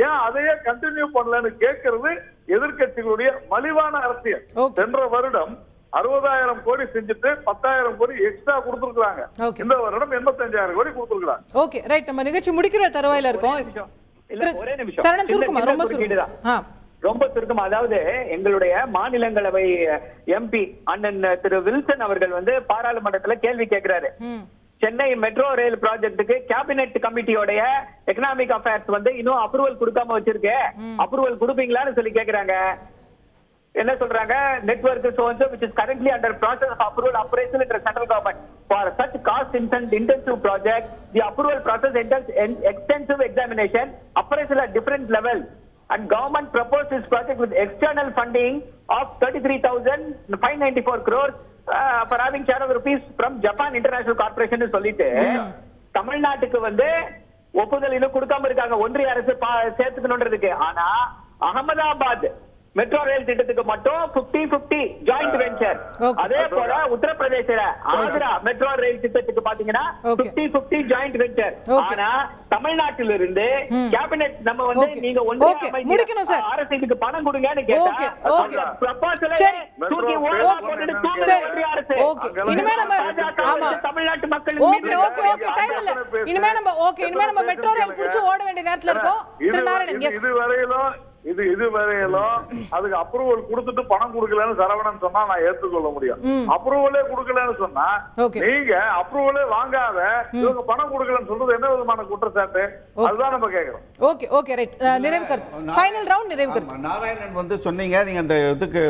ஏன் அதையே கண்டினியூ பண்ணலன்னு கேட்கறது எதிர்கட்சிகளுடைய மலிவான அரசியல். சென்ற வருடம் 60,000 கோடி செஞ்சுட்டு 10,000 கோடி எக்ஸ்ட்ரா கொடுத்திருக்காங்க. இந்த வருடம் 85,000 கோடி கொடுத்திருக்காங்க. ஓகே ரைட், நம்ம நிகழ்ச்சி முடிக்கிற தருவாயில இருக்கோம். ஒரே நிமிஷம் சரணன் சுருக்குமா, ரொம்ப சுருக்கமா. அதாவது எங்களுடைய மாநிலங்களவை எம்பி அண்ணன் திரு வில்சன் அவர்கள் பாராளுமன்றத்துல கேள்வி கேட்கிறாரு. சென்னை மெட்ரோ ரயில் ப்ராஜெக்ட்டுக்கு கேபினெட் கமிட்டியோட எக்கனாமிக் அஃபேர்ஸ் இன்னும் அப்ரூவல் கொடுக்காம வச்சிருக்கு, அப்ரூவல் கொடுப்பீங்களான்னு சொல்லி கேக்குறாங்க. என்ன சொல்றாங்க? Network so and so which is currently under process of approval operational in the central government for such cost intensive project the approval process entails extensive examination, appraisal at different levels, and government proposed this project with external funding of 33,594 crores for having share of rupees from Japan International Corporation னு சொல்லிட்டு தமிழ்நாட்டுக்கு ஒப்புதல் இன்னும் கொடுக்காம இருக்காங்க ஒன்றிய அரசு சேர்த்துக்கணும்ன்றதுக்கு. ஆனா அகமதாபாத் மெட்ரோ ரயில் திட்டத்துக்கு மட்டும் 50-50 ஜாயிண்ட் வெஞ்சர். அதே போல உத்தரப்பிரதேச ஆக்ரா மெட்ரோ ரயில் திட்டத்துக்கு பாத்தீங்கன்னா 50-50 ஜாயிண்ட் வெஞ்சர். ஆனா தமிழ்நாட்டிலிருந்து கேபினெட் நம்ம நீங்க ஒன்றிய அரசுக்கு பணம் கொடுங்கன்னு கேட்டா தூக்கி ஓரமா போட்டுட்டு ஒன்றிய அரசு. தமிழ்நாட்டு மக்கள் இனிமே நம்ம மெட்ரோ ரயில் புடிச்சு ஓட வேண்டிய நேரத்துல இருக்கோம். இதுவரையிலும் அதுக்கு அப்ரூவல் கொடுத்துட்டு பணம் கொடுக்கலன்னு சரவணன் சொன்னா நான் ஏற்றுக்கொள்ள முடியும். அப்ரூவலே கொடுக்கலன்னு சொன்னா நீங்க அப்ரூவலே வாங்காத இவங்க பணம் கொடுக்கலன்னு சொல்றது என்ன விதமான குற்றச்சாட்டு? அதுதான் நம்ம கேக்குறோம். ஓகே ஓகே ரைட், நிறைவு கருத்து, ஃபைனல் ரவுண்ட் நிறைவு கருத்து. நாராயணன் சொன்னீங்க, நீங்க அந்த இதுக்கு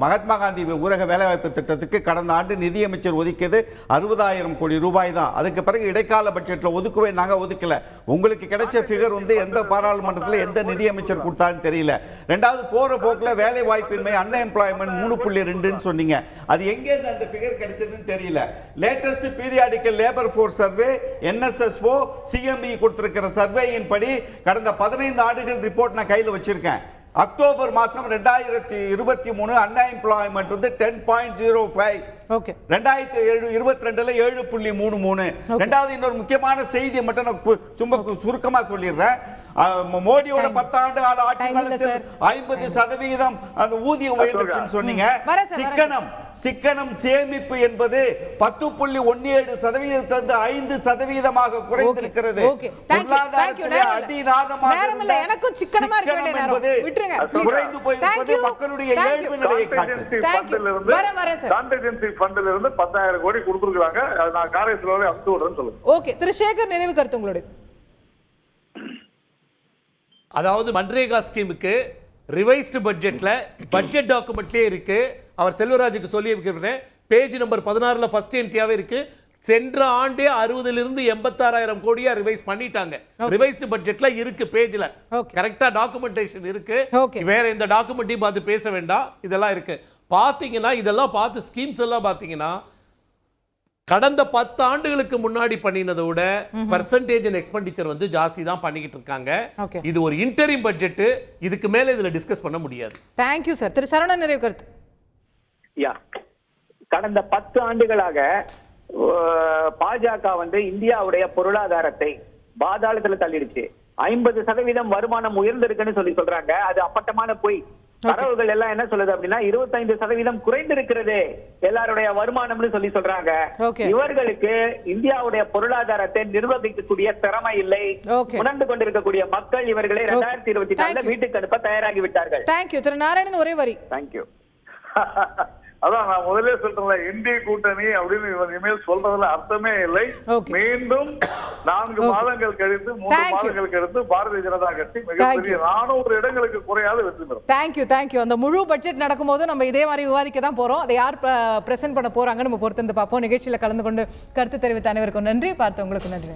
மகாத்மா காந்தி ஊரக வேலைவாய்ப்பு திட்டத்துக்கு கடந்த ஆண்டு நிதியமைச்சர் ஒதுக்கியது 60,000 கோடி ரூபாய் தான். அதுக்கு பிறகு இடைக்கால பட்ஜெட்ல ஒதுக்குவே நாங்க ஒதுக்கல. உங்களுக்கு கிடைச்ச ஃபிகர் எந்த பாராளுமன்றத்தில் எந்த நிதியமைச்சர் கொடுத்தான்னு தெரியல. ரெண்டாவது போற போக்குல வேலை வாய்ப்பின்மை அன்எம்ப்ளாய்மென்ட் 3.2ன்னு சொன்னீங்க. அது எங்கே அந்த ஃபிகர் கிடைச்சதுன்னு தெரியல. Latest periodical labour force survey NSSO CME கொடுத்திருக்கிற சர்வேயின் படி கடந்த 15 ஆண்டுகள் ரிப்போர்ட் நான் கையில் வச்சிருக்கேன். அக்டோபர் மாசம் 2023 அன்எம்ப்ளாய்மென்ட் 10.05. 2022 7.33. ரெண்டாவது இன்னொரு முக்கியமான செய்தியை மட்டும் நான் சும்மா சுருக்கமா சொல்லிடுறேன். மோடியோட 10 ஆண்டு கால ஆட்சி காலத்தில் 50% அந்த ஊதியம் உயர்ந்துச்சுன்னு சொன்னீங்க. சிக்கனம் சேமிப்பு என்பது 10.17% 5% குறைந்திருக்கிறது. பொருளாதாரத்திலே அடிநாதமாக எனக்கும் சிக்கனமா இருக்க வேண்டிய நேரம் குறைந்து போயிருப்பது மக்களுடைய இயல்பு நிலையை காட்டுது. கான்டிஜென்சி ஃபண்ட்ல இருந்து 10,000 கோடி கொடுத்திருக்காங்க. நான் காரைக்குடியில அப்டூ வரேன்னு சொல்லுங்க. ஓகே, திரு சேகர் நிறைவு கருத்து உங்களுடைய. அதாவது மன்ரேகா ஸ்கீமுக்கு ரிவைஸ்டு பட்ஜெட்ல பட்ஜெட் டாக்குமெண்ட்லயே இருக்கு. அவர் செல்வராஜுக்கு சொல்லி இருக்கிறேன், பேஜ் நம்பர் 16ல ஃபர்ஸ்ட் என்ட்ரியாவே இருக்கு. சென்ற ஆண்டே 60 86,000 கோடியா ரிவைஸ் பண்ணிட்டாங்க. ரிவைஸ்டு பட்ஜெட்ல இருக்கு, பேஜ்ல கரெக்டா டாக்குமெண்டேஷன் இருக்கு. வேற இந்த டாக்குமெண்ட்டையும் பார்த்து பேச வேண்டாம், இதெல்லாம் இருக்கு. பாத்தீங்கன்னா இதெல்லாம் பார்த்து ஸ்கீம்ஸ் எல்லாம் பாத்தீங்கன்னா கடந்த 10 ஆண்டுகளுக்கு முன்னாடி பண்ணினதை விட பர்சன்டேஜ் அண்ட் எக்ஸ்பெண்டிச்சர் வந்து ஜாஸ்தி தான் பண்ணிக்கிட்டு இருக்காங்க. இது ஒரு இன்டரிம் பட்ஜெட், இதுக்கு மேல இதுல டிஸ்கஸ் பண்ண முடியாது. Thank you sir. திரு சரவணன் நிறைவு கருத்து. கடந்த 10 ஆண்டுகளாக பாஜக வந்து இந்தியாவுடைய பொருளாதாரத்தை பாதாளத்துல தள்ளிடுச்சு. 50% வருமானம் உயர்ந்திருக்குன்னு சொல்றாங்க. அது அப்பட்டமான பொய். தரவுகள் எல்லாம் என்ன சொல்லுது அப்படின்னா 25% குறைந்திருக்கிறது எல்லாருடைய வருமானம்னு சொல்றாங்க. இவர்களுக்கு இந்தியாவுடைய பொருளாதாரத்தை நிர்வகிக்கக்கூடிய திறமை இல்லை. உணர்ந்து கொண்டிருக்கக்கூடிய மக்கள் இவர்களை 2024 வீட்டுக்கு அனுப்ப தயாராகி விட்டார்கள். தேங்க்யூ. திரு நாராயணன் ஒரே வரி. தேங்க்யூ. அதான் நான் முதலே சொல்றேன், இந்திய கூட்டணி அப்படின்னு இனிமேல் சொல்றதுல அர்த்தமே இல்லை. மீண்டும் 4 மாதங்கள் கழித்து 3 மாதங்கள் கழித்து பாரதிய ஜனதா கட்சி மிகப்பெரிய 400 இடங்களுக்கு குறையாத வெற்றி பெறும். தேங்க்யூ. அந்த முழு பட்ஜெட் நடக்கும்போது நம்ம இதே மாதிரி விவாதிக்க தான் போறோம். அதை யார் பிரசன்ட் பண்ண போறாங்க நம்ம பொறுத்து பார்ப்போம். நிகழ்ச்சியில கலந்து கொண்டு கருத்து தெரிவித்த அனைவருக்கும் நன்றி. பார்த்து உங்களுக்கு நன்றி.